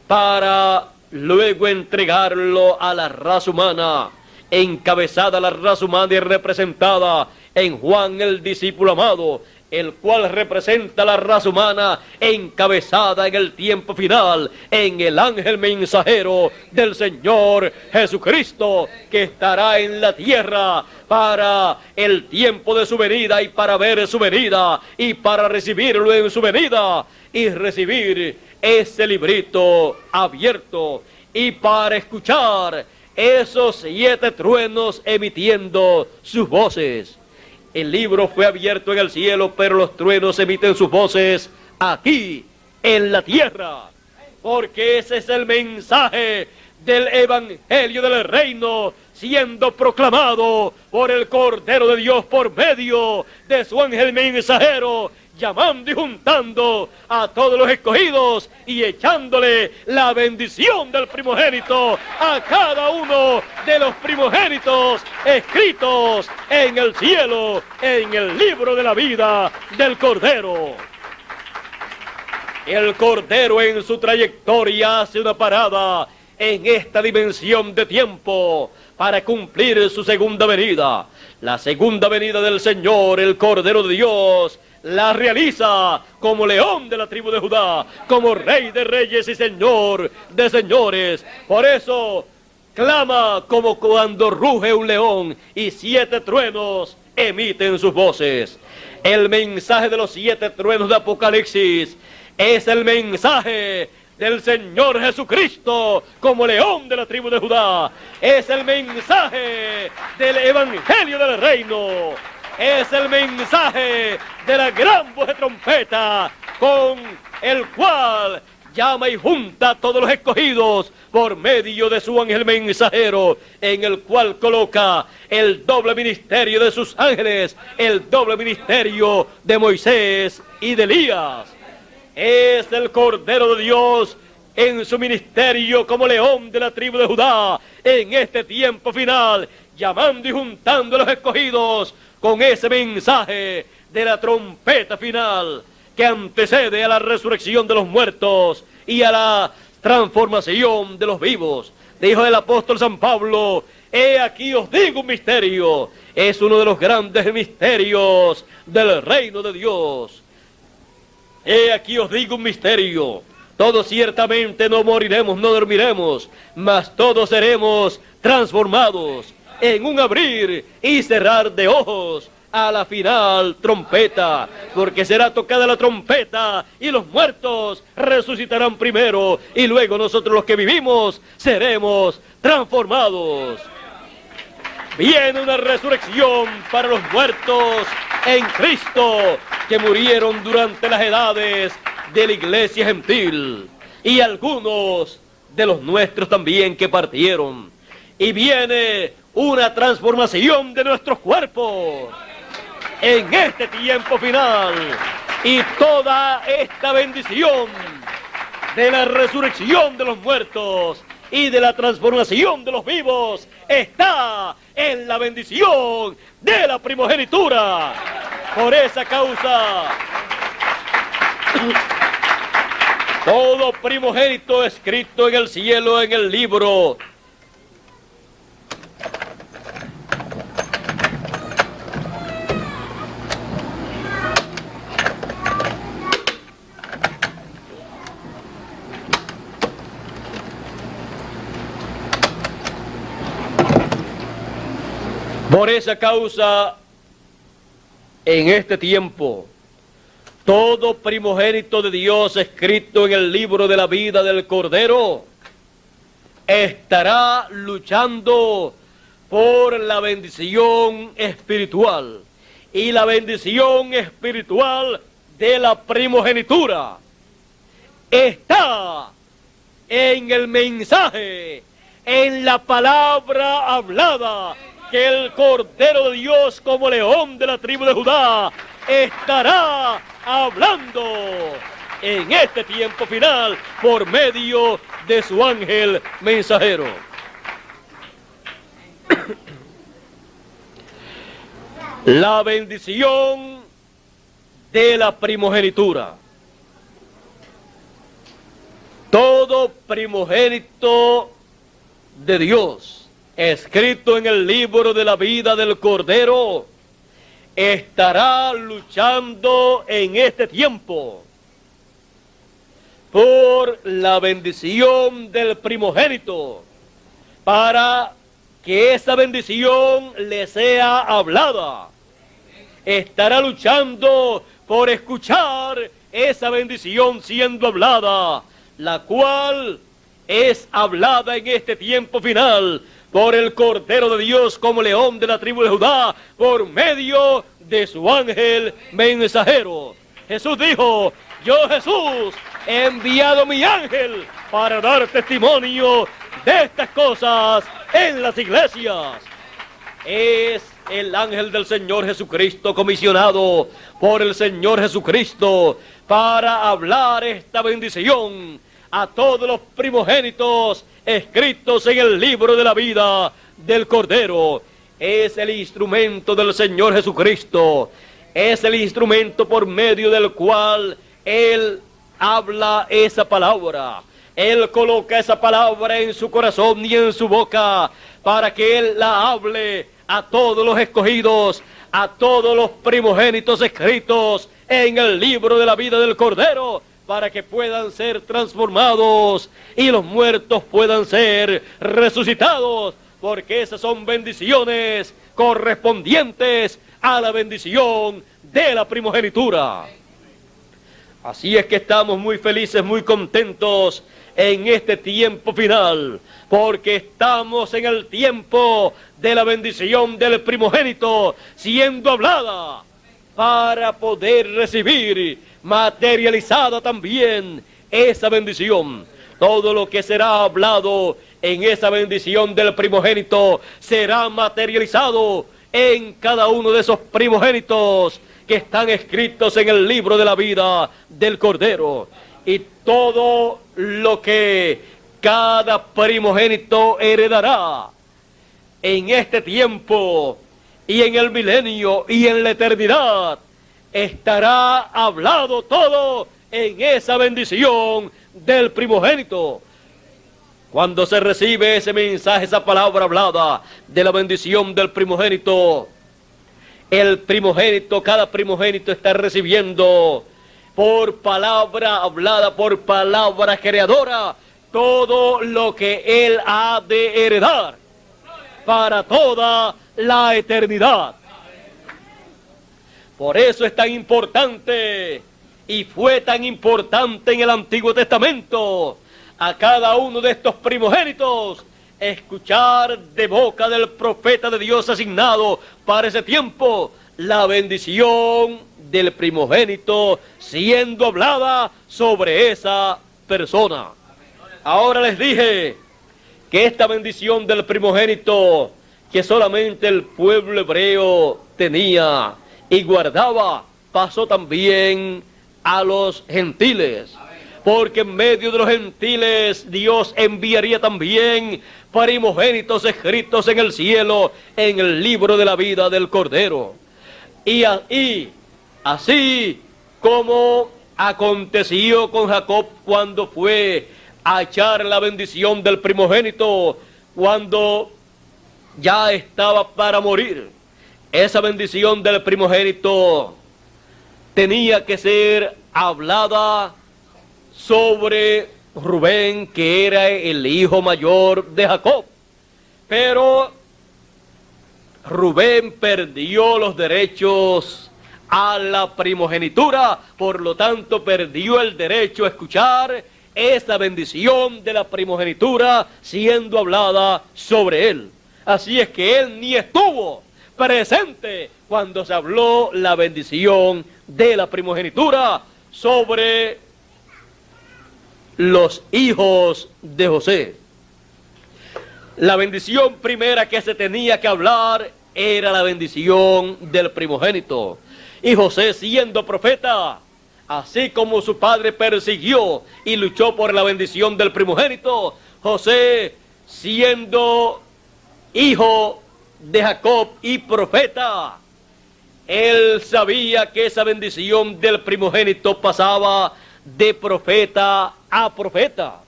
para luego entregarlo a la raza humana, encabezada la raza humana y representada en Juan el discípulo amado, el cual representa la raza humana encabezada en el tiempo final en el ángel mensajero del Señor Jesucristo, que estará en la tierra para el tiempo de su venida y para ver su venida y para recibirlo en su venida y recibir ese librito abierto y para escuchar esos 7 truenos emitiendo sus voces. El libro fue abierto en el cielo, pero los truenos emiten sus voces aquí, en la tierra. Porque ese es el mensaje del Evangelio del Reino, siendo proclamado por el Cordero de Dios por medio de su ángel mensajero, llamando y juntando a todos los escogidos y echándole la bendición del primogénito a cada uno de los primogénitos escritos en el cielo, en el libro de la vida del Cordero. El Cordero en su trayectoria hace una parada en esta dimensión de tiempo para cumplir su segunda venida. La segunda venida del Señor, el Cordero de Dios, la realiza como león de la tribu de Judá, como rey de reyes y señor de señores. Por eso clama como cuando ruge un león y 7 truenos emiten sus voces. El mensaje de los 7 truenos de Apocalipsis es el mensaje del Señor Jesucristo como león de la tribu de Judá. Es el mensaje del evangelio del reino. Es el mensaje de la gran voz de trompeta con el cual llama y junta a todos los escogidos por medio de su ángel mensajero, en el cual coloca el doble ministerio de sus ángeles, el doble ministerio de Moisés y de Elías. Es el Cordero de Dios en su ministerio como león de la tribu de Judá en este tiempo final, llamando y juntando a los escogidos con ese mensaje de la trompeta final que antecede a la resurrección de los muertos y a la transformación de los vivos. Dijo el apóstol San Pablo: he aquí os digo un misterio. Es uno de los grandes misterios del reino de Dios. He aquí os digo un misterio. Todos ciertamente no moriremos, no dormiremos, mas todos seremos transformados en un abrir y cerrar de ojos a la final trompeta, porque será tocada la trompeta y los muertos resucitarán primero y luego nosotros los que vivimos seremos transformados. Viene una resurrección para los muertos en Cristo que murieron durante las edades de la iglesia gentil y algunos de los nuestros también que partieron. Y viene una transformación de nuestros cuerpos en este tiempo final, y toda esta bendición de la resurrección de los muertos y de la transformación de los vivos está en la bendición de la primogenitura. Por esa causa, todo primogénito escrito en el cielo en el libro por esa causa, en este tiempo, todo primogénito de Dios escrito en el libro de la vida del Cordero estará luchando por la bendición espiritual, y la bendición espiritual de la primogenitura está en el mensaje, en la palabra hablada, que el Cordero de Dios como león de la tribu de Judá estará hablando en este tiempo final por medio de su ángel mensajero. La bendición de la primogenitura. Todo primogénito de Dios escrito en el libro de la vida del Cordero estará luchando en este tiempo por la bendición del primogénito, para que esa bendición le sea hablada. Estará luchando por escuchar esa bendición siendo hablada, la cual es hablada en este tiempo final por el Cordero de Dios como león de la tribu de Judá, por medio de su ángel mensajero. Jesús dijo: yo, Jesús, he enviado mi ángel para dar testimonio de estas cosas en las iglesias. Es el ángel del Señor Jesucristo comisionado por el Señor Jesucristo para hablar esta bendición a todos los primogénitos escritos en el libro de la vida del Cordero. Es el instrumento del Señor Jesucristo, es el instrumento por medio del cual Él habla esa palabra. Él coloca esa palabra en su corazón y en su boca para que Él la hable a todos los escogidos, a todos los primogénitos escritos en el libro de la vida del Cordero, para que puedan ser transformados y los muertos puedan ser resucitados, porque esas son bendiciones correspondientes a la bendición de la primogenitura. Así es que estamos muy felices, muy contentos en este tiempo final, porque estamos en el tiempo de la bendición del primogénito siendo hablada, para poder recibir materializada también esa bendición. Todo lo que será hablado en esa bendición del primogénito será materializado en cada uno de esos primogénitos que están escritos en el libro de la vida del Cordero. Y todo lo que cada primogénito heredará en este tiempo y en el milenio y en la eternidad, estará hablado todo en esa bendición del primogénito. Cuando se recibe ese mensaje, esa palabra hablada de la bendición del primogénito, el primogénito, cada primogénito está recibiendo por palabra hablada, por palabra creadora, todo lo que él ha de heredar para toda la eternidad. Por eso es tan importante, y fue tan importante en el Antiguo Testamento, a cada uno de estos primogénitos escuchar de boca del profeta de Dios asignado para ese tiempo la bendición del primogénito siendo hablada sobre esa persona. Ahora les dije que esta bendición del primogénito, que solamente el pueblo hebreo tenía y guardaba, pasó también a los gentiles, porque en medio de los gentiles Dios enviaría también primogénitos escritos en el cielo, en el libro de la vida del Cordero. Y así como aconteció con Jacob cuando fue a echar la bendición del primogénito, cuando ya estaba para morir, esa bendición del primogénito tenía que ser hablada sobre Rubén, que era el hijo mayor de Jacob. Pero Rubén perdió los derechos a la primogenitura, por lo tanto perdió el derecho a escuchar esa bendición de la primogenitura siendo hablada sobre él. Así es que él ni estuvo presente cuando se habló la bendición de la primogenitura sobre los hijos de José. La bendición primera que se tenía que hablar era la bendición del primogénito. Y José, siendo profeta, así como su padre persiguió y luchó por la bendición del primogénito, José, siendo hijo de Jacob y profeta, él sabía que esa bendición del primogénito pasaba de profeta a profeta.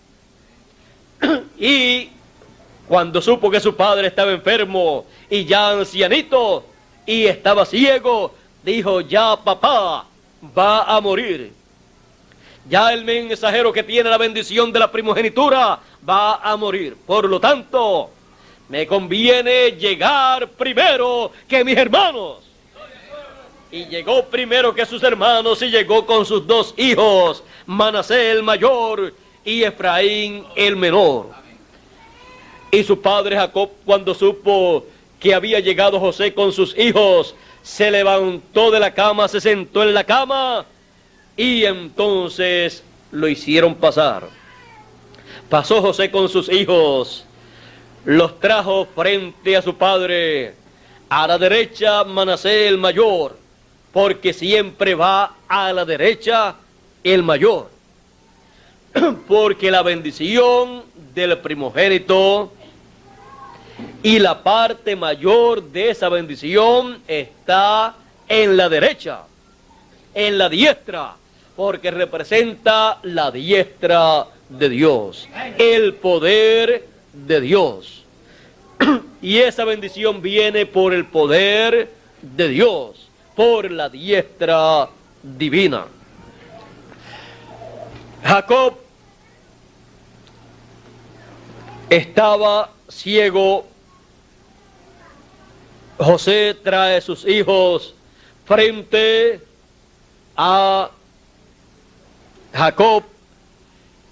Y cuando supo que su padre estaba enfermo y ya ancianito y estaba ciego, dijo: ya papá va a morir. Ya el mensajero que tiene la bendición de la primogenitura va a morir. Por lo tanto, me conviene llegar primero que mis hermanos. Y llegó primero que sus hermanos y llegó con sus dos hijos, Manasés el mayor y Efraín el menor. Y su padre Jacob, cuando supo que había llegado José con sus hijos, se levantó de la cama, se sentó en la cama y entonces lo hicieron pasar. Pasó José con sus hijos, los trajo frente a su padre, a la derecha Manasés el mayor, porque siempre va a la derecha el mayor, porque la bendición del primogénito y la parte mayor de esa bendición está en la derecha, en la diestra, porque representa la diestra de Dios, el poder de Dios. Y esa bendición viene por el poder de Dios, por la diestra divina. Jacob estaba ciego. José trae sus hijos frente a Jacob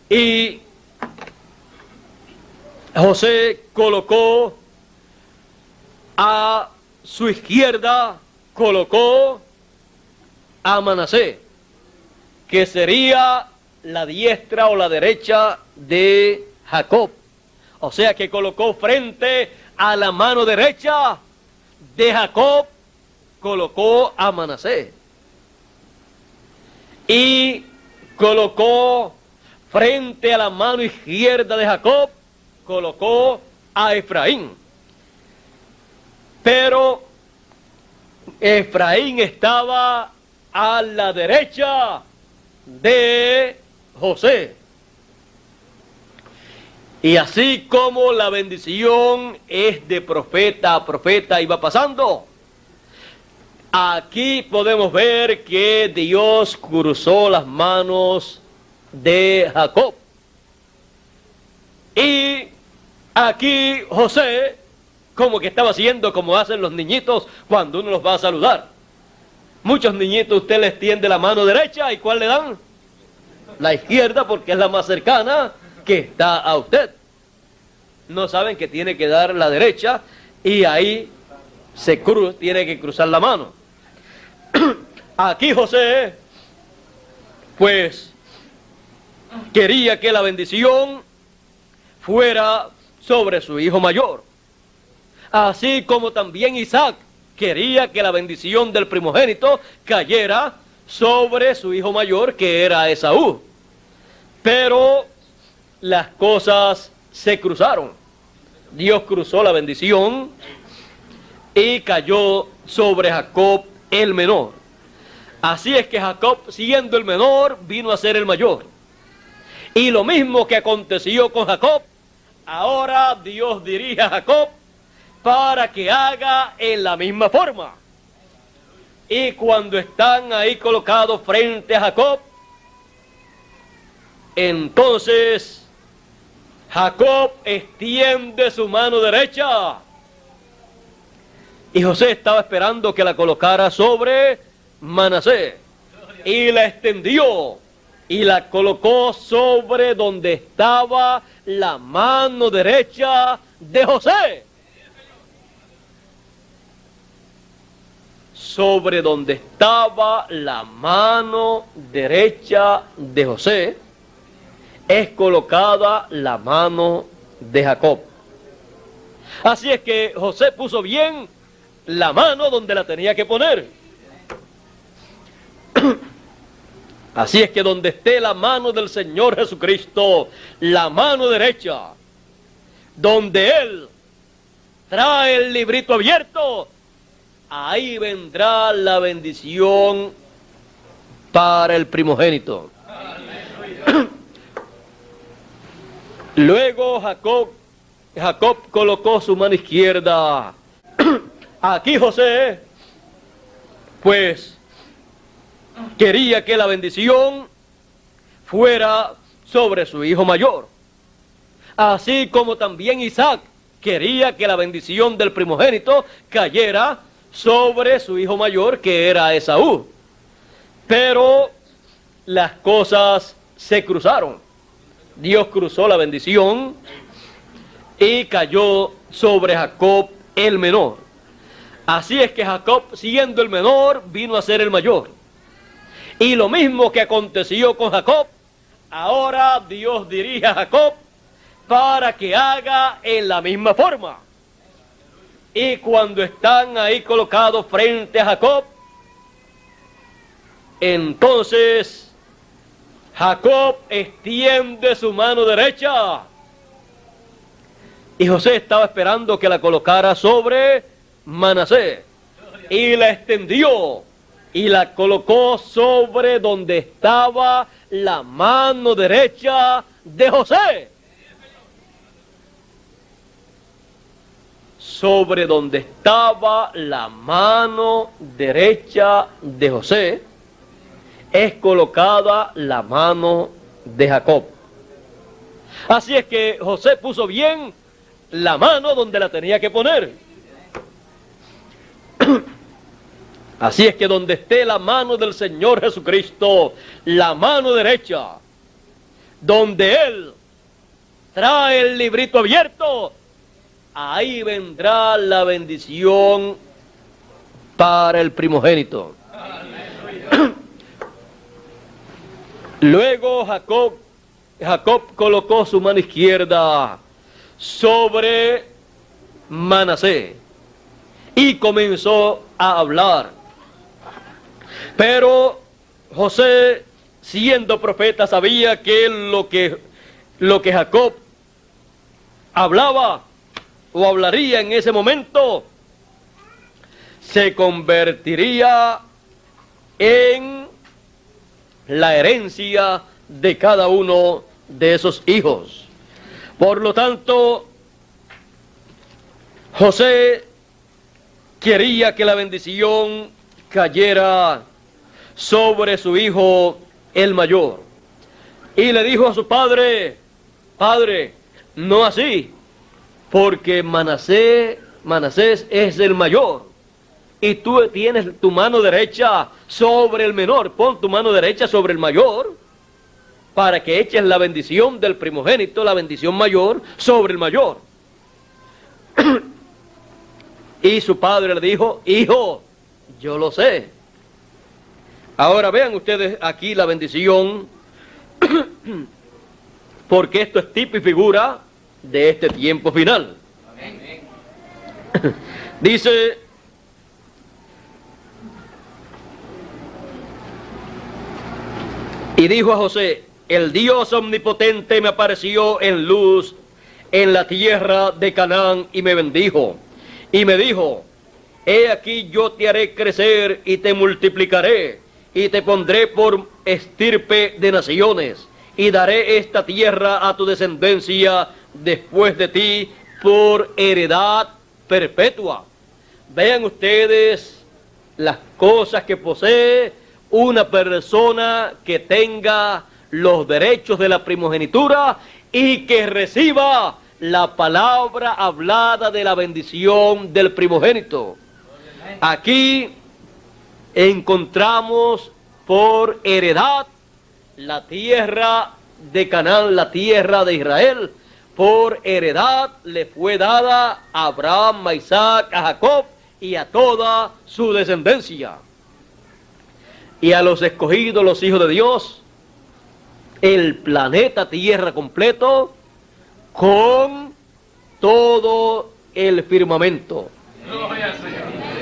y José colocó a su izquierda, colocó a Manasés, que sería la diestra o la derecha de Jacob. O sea que colocó frente a la mano derecha de Jacob, colocó a Manasés. Y colocó frente a la mano izquierda de Jacob, colocó a Efraín. Pero Efraín estaba a la derecha de José. Y así como la bendición es de profeta a profeta y va pasando, aquí podemos ver que Dios cruzó las manos de Jacob. Y aquí José, como que estaba haciendo como hacen los niñitos cuando uno los va a saludar. Muchos niñitos usted les tiende la mano derecha, ¿y cuál le dan? La izquierda, porque es la más cercana que está a usted. No saben que tiene que dar la derecha y ahí tiene que cruzar la mano. Aquí José, pues, quería que la bendición fuera sobre su hijo mayor. Así como también Isaac quería que la bendición del primogénito cayera sobre su hijo mayor, que era Esaú. Pero las cosas se cruzaron. Dios cruzó la bendición y cayó sobre Jacob el menor. Así es que Jacob, siendo el menor, vino a ser el mayor. Y lo mismo que aconteció con Jacob, ahora Dios dirige a Jacob para que haga en la misma forma. Y cuando están ahí colocados frente a Jacob, entonces Jacob extiende su mano derecha. Y José estaba esperando que la colocara sobre Manasés. Y la extendió y la colocó sobre donde estaba la mano derecha de José. Sobre donde estaba la mano derecha de José es colocada la mano de Jacob. Así es que José puso bien la mano donde la tenía que poner. Así es que donde esté la mano del Señor Jesucristo, la mano derecha, donde Él trae el librito abierto, ahí vendrá la bendición para el primogénito. Luego Jacob colocó su mano izquierda. Aquí José, pues, quería que la bendición fuera sobre su hijo mayor. Así como también Isaac quería que la bendición del primogénito cayera sobre su hijo mayor, que era Esaú. Pero las cosas se cruzaron. Dios cruzó la bendición y cayó sobre Jacob el menor. Así es que Jacob, siendo el menor, vino a ser el mayor. Y lo mismo que aconteció con Jacob, ahora Dios dirige a Jacob para que haga en la misma forma. Y cuando están ahí colocados frente a Jacob, entonces Jacob extiende su mano derecha. Y José estaba esperando que la colocara sobre Manasés. Y la extendió y la colocó sobre donde estaba la mano derecha de José. Sobre donde estaba la mano derecha de José es colocada la mano de Jacob. Así es que José puso bien la mano donde la tenía que poner. Así es que donde esté la mano del Señor Jesucristo, la mano derecha, donde Él trae el librito abierto, ahí vendrá la bendición para el primogénito. Luego Jacob colocó su mano izquierda sobre Manasés y comenzó a hablar. Pero José, siendo profeta, sabía que lo que Jacob hablaba o hablaría en ese momento se convertiría en la herencia de cada uno de esos hijos. Por lo tanto, José quería que la bendición cayera sobre su hijo el mayor. Y le dijo a su padre: Padre, no así, porque Manasés es el mayor, y tú tienes tu mano derecha sobre el menor. Pon tu mano derecha sobre el mayor, para que eches la bendición del primogénito, la bendición mayor, sobre el mayor. Y su padre le dijo: Hijo, yo lo sé. Ahora vean ustedes aquí la bendición, porque esto es tipo y figura de este tiempo final. Amén. Dice: y dijo a José: el Dios omnipotente me apareció en luz en la tierra de Canaán y me bendijo. Y me dijo: he aquí yo te haré crecer y te multiplicaré y te pondré por estirpe de naciones y daré esta tierra a tu descendencia después de ti por heredad perpetua. Vean ustedes las cosas que posee una persona que tenga los derechos de la primogenitura y que reciba la palabra hablada de la bendición del primogénito. Aquí encontramos por heredad la tierra de Canaán, la tierra de Israel. Por heredad le fue dada a Abraham, a Isaac, a Jacob y a toda su descendencia. Y a los escogidos, los hijos de Dios, el planeta Tierra completo, con todo el firmamento,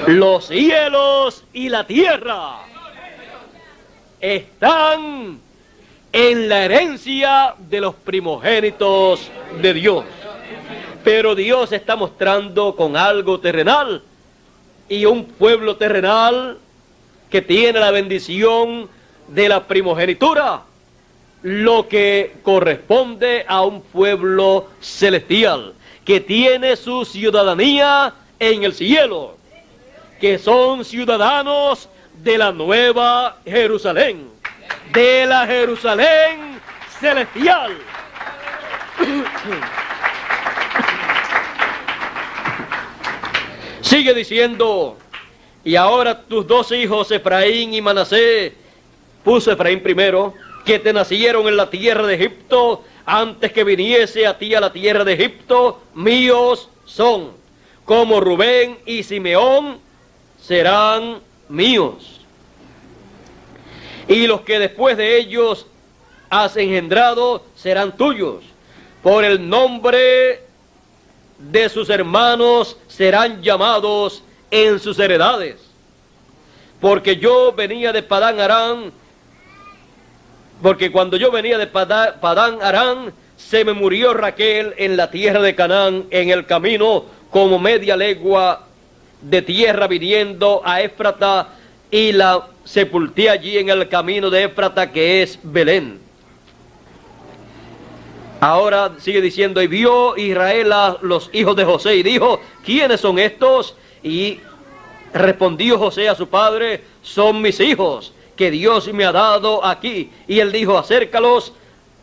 los cielos y la tierra están en la herencia de los primogénitos de Dios. Pero Dios está mostrando con algo terrenal, y un pueblo terrenal que tiene la bendición de la primogenitura, lo que corresponde a un pueblo celestial, que tiene su ciudadanía en el cielo, que son ciudadanos de la nueva Jerusalén, de la Jerusalén celestial. Sigue diciendo: y ahora tus dos hijos, Efraín y Manasés, puso Efraín primero, que te nacieron en la tierra de Egipto, antes que viniese a ti a la tierra de Egipto, míos son, como Rubén y Simeón serán míos. Y los que después de ellos has engendrado serán tuyos. Por el nombre de sus hermanos serán llamados en sus heredades. Porque yo venía de Padán Aram, porque cuando yo venía de Padán Aram, se me murió Raquel en la tierra de Canaán, en el camino, como media legua de tierra viniendo a Éfrata, y la sepulté allí en el camino de Éfrata, que es Belén. Ahora sigue diciendo: y vio Israel a los hijos de José, y dijo: ¿quiénes son estos? Y respondió José a su padre: son mis hijos, que Dios me ha dado aquí. Y él dijo: acércalos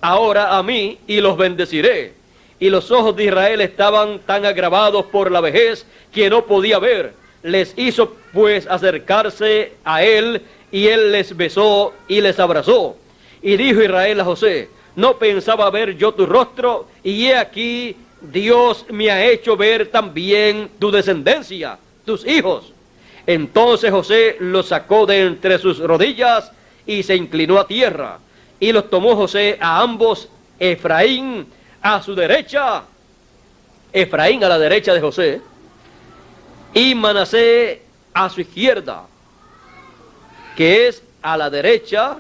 ahora a mí y los bendeciré. Y los ojos de Israel estaban tan agravados por la vejez que no podía ver. Les hizo pues acercarse a él, y él les besó y les abrazó. Y dijo Israel a José: no pensaba ver yo tu rostro, y he aquí Dios me ha hecho ver también tu descendencia, tus hijos. Entonces José los sacó de entre sus rodillas y se inclinó a tierra. Y los tomó José a ambos, Efraín a su derecha, Efraín a la derecha de José, y Manasés a su izquierda, que es a la derecha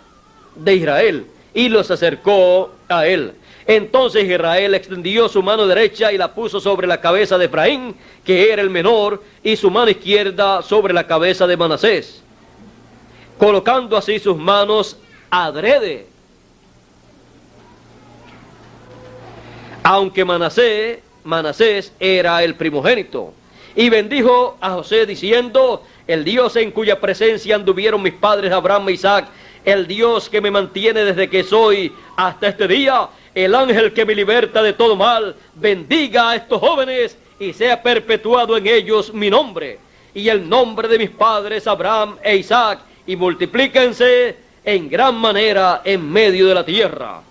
de Israel, y los acercó a él. Entonces Israel extendió su mano derecha y la puso sobre la cabeza de Efraín, que era el menor, y su mano izquierda sobre la cabeza de Manasés, colocando así sus manos adrede. Aunque Manasés era el primogénito. Y bendijo a José diciendo: el Dios en cuya presencia anduvieron mis padres Abraham e Isaac, el Dios que me mantiene desde que soy hasta este día, el ángel que me liberta de todo mal, bendiga a estos jóvenes y sea perpetuado en ellos mi nombre y el nombre de mis padres Abraham e Isaac, y multiplíquense en gran manera en medio de la tierra.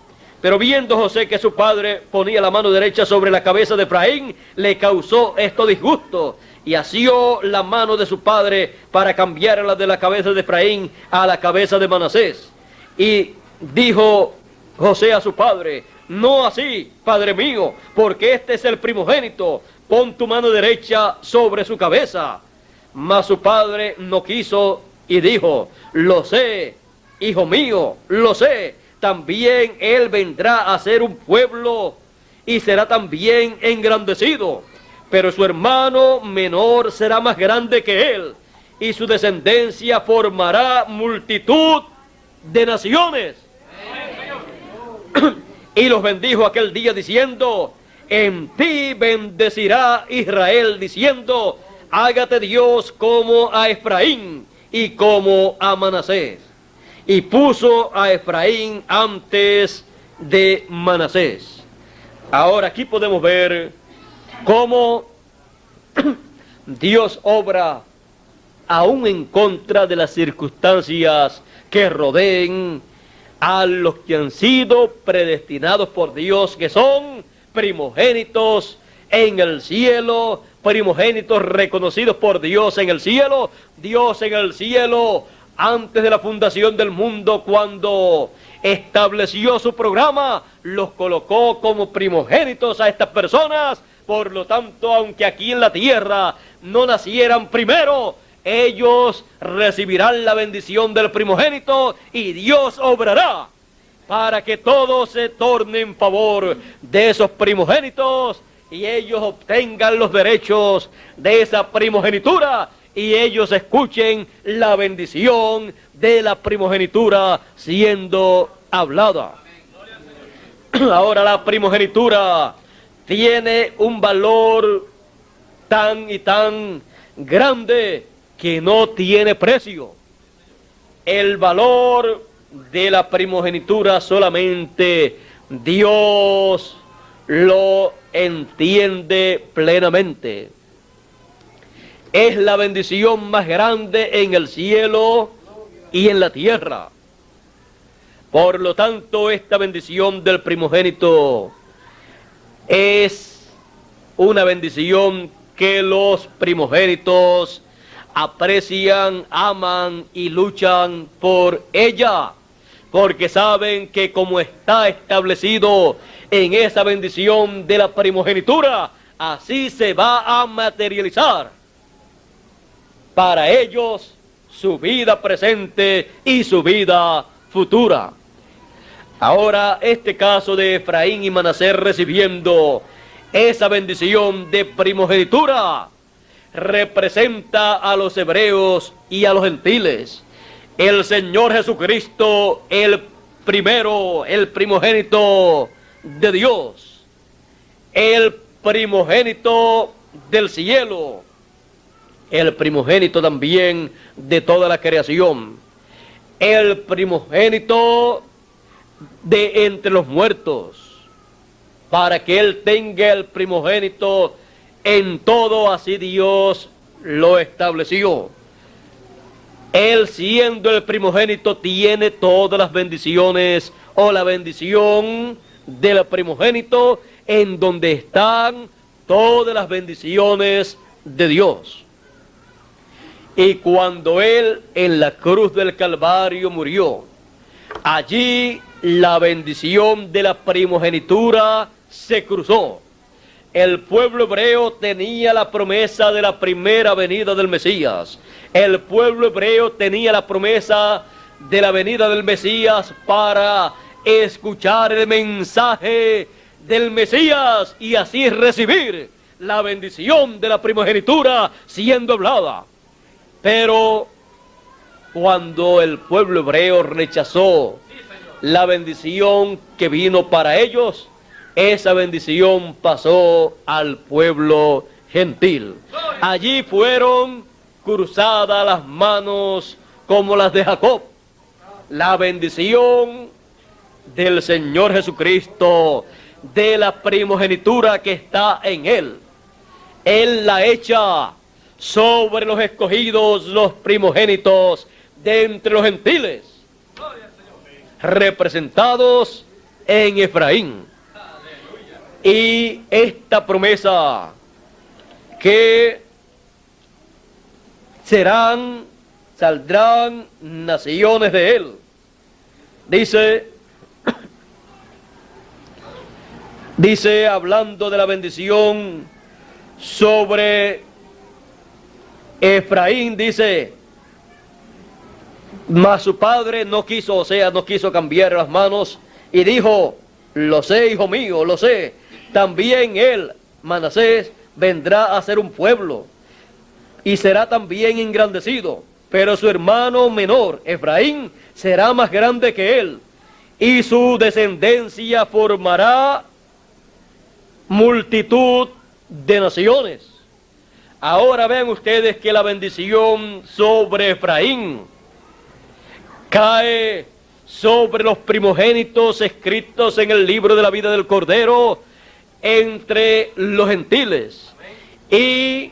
Pero viendo José que su padre ponía la mano derecha sobre la cabeza de Efraín, le causó esto disgusto, y asió la mano de su padre para cambiarla de la cabeza de Efraín a la cabeza de Manasés. Y dijo José a su padre: no así, padre mío, porque este es el primogénito, pon tu mano derecha sobre su cabeza. Mas su padre no quiso y dijo: lo sé, hijo mío, lo sé. También él vendrá a ser un pueblo y será también engrandecido, pero su hermano menor será más grande que él, y su descendencia formará multitud de naciones. Y los bendijo aquel día diciendo: en ti bendecirá Israel, diciendo: hágate Dios como a Efraín y como a Manasés. Y puso a Efraín antes de Manasés. Ahora aquí podemos ver cómo Dios obra aún en contra de las circunstancias que rodeen a los que han sido predestinados por Dios, que son primogénitos en el cielo, primogénitos reconocidos por Dios en el cielo. Dios en el cielo, antes de la fundación del mundo, cuando estableció su programa, los colocó como primogénitos a estas personas. Por lo tanto, aunque aquí en la tierra no nacieran primero, ellos recibirán la bendición del primogénito, y Dios obrará para que todo se torne en favor de esos primogénitos, y ellos obtengan los derechos de esa primogenitura, y ellos escuchen la bendición de la primogenitura siendo hablada. Ahora, la primogenitura tiene un valor tan y tan grande que no tiene precio. El valor de la primogenitura solamente Dios lo entiende plenamente. Es la bendición más grande en el cielo y en la tierra. Por lo tanto, esta bendición del primogénito es una bendición que los primogénitos aprecian, aman y luchan por ella, porque saben que como está establecido en esa bendición de la primogenitura, así se va a materializar para ellos su vida presente y su vida futura. Ahora, este caso de Efraín y Manasés recibiendo esa bendición de primogenitura representa a los hebreos y a los gentiles. El Señor Jesucristo, el primero, el primogénito de Dios, el primogénito del cielo, el primogénito también de toda la creación, el primogénito de entre los muertos, para que él tenga el primogénito en todo, así Dios lo estableció. Él, siendo el primogénito, tiene todas las bendiciones, o la bendición del primogénito, en donde están todas las bendiciones de Dios. Y cuando él en la cruz del Calvario murió, allí la bendición de la primogenitura se cruzó. El pueblo hebreo tenía la promesa de la primera venida del Mesías. El pueblo hebreo tenía la promesa de la venida del Mesías para escuchar el mensaje del Mesías y así recibir la bendición de la primogenitura siendo hablada. Pero cuando el pueblo hebreo rechazó la bendición que vino para ellos, esa bendición pasó al pueblo gentil. Allí fueron cruzadas las manos como las de Jacob. La bendición del Señor Jesucristo, de la primogenitura que está en Él, Él la echa sobre los escogidos, los primogénitos de entre los gentiles, representados en Efraín. Y esta promesa que saldrán naciones de él, dice hablando de la bendición sobre Efraín, dice: mas su padre no quiso cambiar las manos, y dijo: lo sé, hijo mío, lo sé. También él, Manasés, vendrá a ser un pueblo, y será también engrandecido. Pero su hermano menor, Efraín, será más grande que él, y su descendencia formará multitud de naciones. Ahora vean ustedes que la bendición sobre Efraín cae sobre los primogénitos escritos en el libro de la vida del Cordero entre los gentiles. Y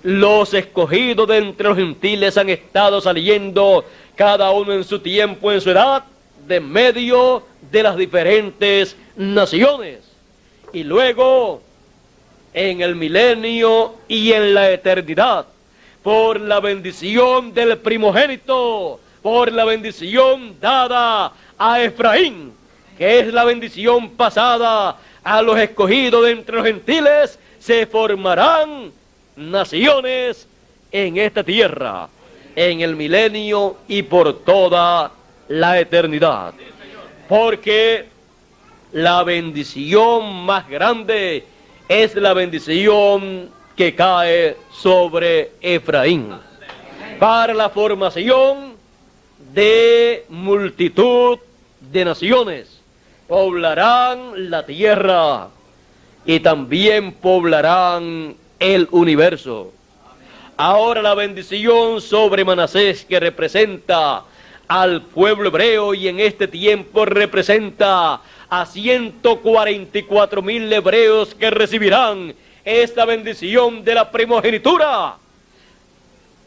los escogidos de entre los gentiles han estado saliendo, cada uno en su tiempo, en su edad, de medio de las diferentes naciones. Y luego, en el milenio y en la eternidad, por la bendición del primogénito, por la bendición dada a Efraín, que es la bendición pasada a los escogidos de entre los gentiles, se formarán naciones en esta tierra, en el milenio y por toda la eternidad. Porque la bendición más grande es la bendición que cae sobre Efraín, para la formación de multitud de naciones. Poblarán la tierra y también poblarán el universo. Ahora la bendición sobre Manasés, que representa al pueblo hebreo y en este tiempo representa a 144,000 hebreos que recibirán esta bendición de la primogenitura.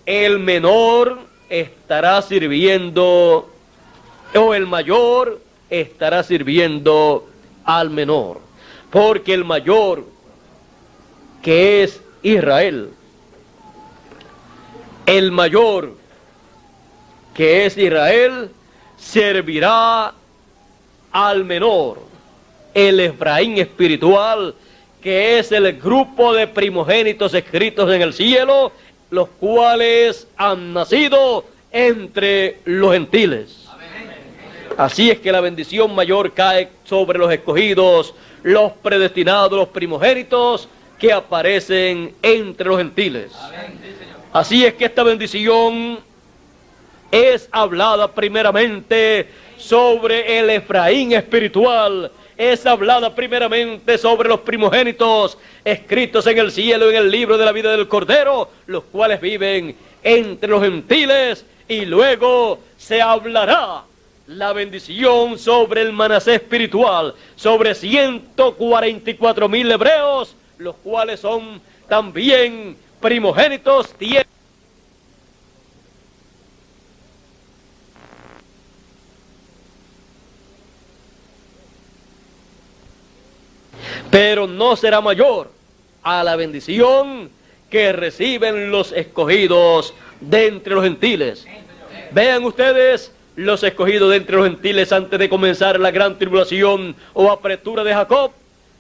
El menor estará sirviendo, o el mayor estará sirviendo al menor, porque el mayor, que es Israel, el mayor, que es Israel, servirá al menor, el Efraín espiritual, que es el grupo de primogénitos escritos en el cielo, los cuales han nacido entre los gentiles. Así es que la bendición mayor cae sobre los escogidos, los predestinados, los primogénitos que aparecen entre los gentiles. Así es que esta bendición es hablada primeramente sobre el Efraín espiritual, es hablada primeramente sobre los primogénitos escritos en el cielo, en el libro de la vida del Cordero, los cuales viven entre los gentiles, y luego se hablará la bendición sobre el Manasés espiritual, sobre 144,000 hebreos, los cuales son también primogénitos. Pero no será mayor a la bendición que reciben los escogidos de entre los gentiles. Vean ustedes, los escogidos de entre los gentiles antes de comenzar la gran tribulación o apretura de Jacob,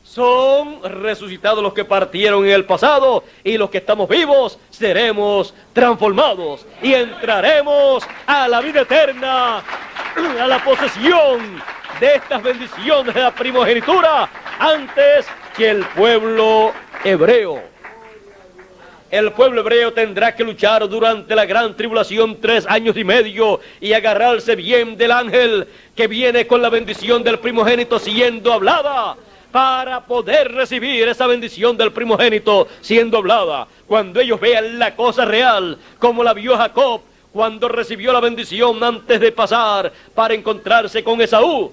son resucitados los que partieron en el pasado, y los que estamos vivos seremos transformados y entraremos a la vida eterna, a la posesión de estas bendiciones de la primogenitura antes que el pueblo hebreo. El pueblo hebreo tendrá que luchar durante la gran tribulación 3 años y medio y agarrarse bien del ángel que viene con la bendición del primogénito siendo hablada, para poder recibir esa bendición del primogénito siendo hablada. Cuando ellos vean la cosa real, como la vio Jacob cuando recibió la bendición antes de pasar para encontrarse con Esaú,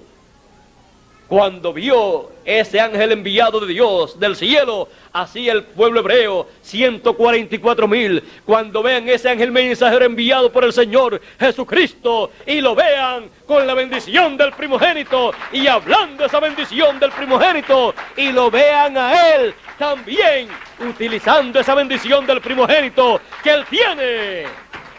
cuando vio ese ángel enviado de Dios del cielo, así el pueblo hebreo, 144,000, cuando vean ese ángel mensajero enviado por el Señor Jesucristo y lo vean con la bendición del primogénito y hablando esa bendición del primogénito y lo vean a él también utilizando esa bendición del primogénito que él tiene,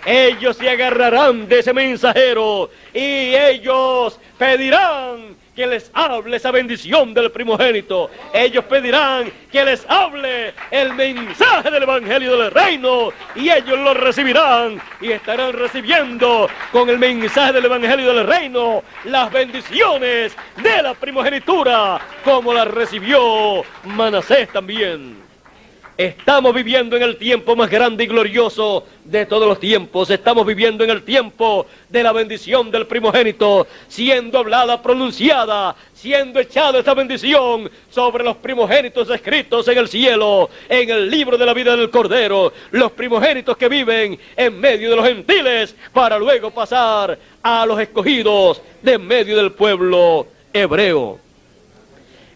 ellos se agarrarán de ese mensajero y ellos pedirán que les hable esa bendición del primogénito. Ellos pedirán que les hable el mensaje del evangelio del reino, y ellos lo recibirán y estarán recibiendo con el mensaje del evangelio del reino las bendiciones de la primogenitura, como las recibió Manasés también. Estamos viviendo en el tiempo más grande y glorioso de todos los tiempos. Estamos viviendo en el tiempo de la bendición del primogénito, siendo hablada, pronunciada, siendo echada esta bendición sobre los primogénitos escritos en el cielo, en el libro de la vida del Cordero, los primogénitos que viven en medio de los gentiles, para luego pasar a los escogidos de en medio del pueblo hebreo.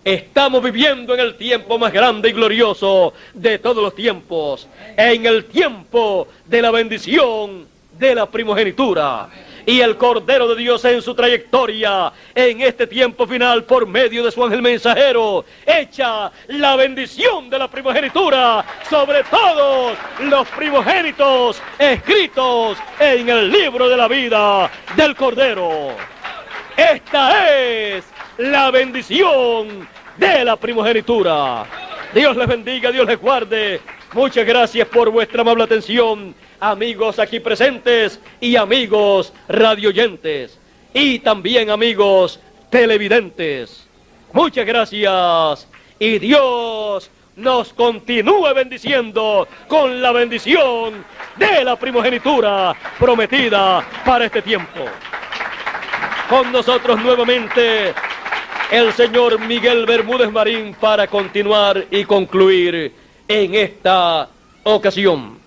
Estamos viviendo en el tiempo más grande y glorioso de todos los tiempos, en el tiempo de la bendición de la primogenitura. Y el Cordero de Dios en su trayectoria, en este tiempo final, por medio de su ángel mensajero, echa la bendición de la primogenitura sobre todos los primogénitos escritos en el libro de la vida del Cordero. Esta es la bendición de la primogenitura. Dios les bendiga, Dios les guarde. Muchas gracias por vuestra amable atención, amigos aquí presentes y amigos radioyentes y también amigos televidentes. Muchas gracias y Dios nos continúe bendiciendo con la bendición de la primogenitura prometida para este tiempo. Con nosotros nuevamente el señor Miguel Bermúdez Marín para continuar y concluir en esta ocasión.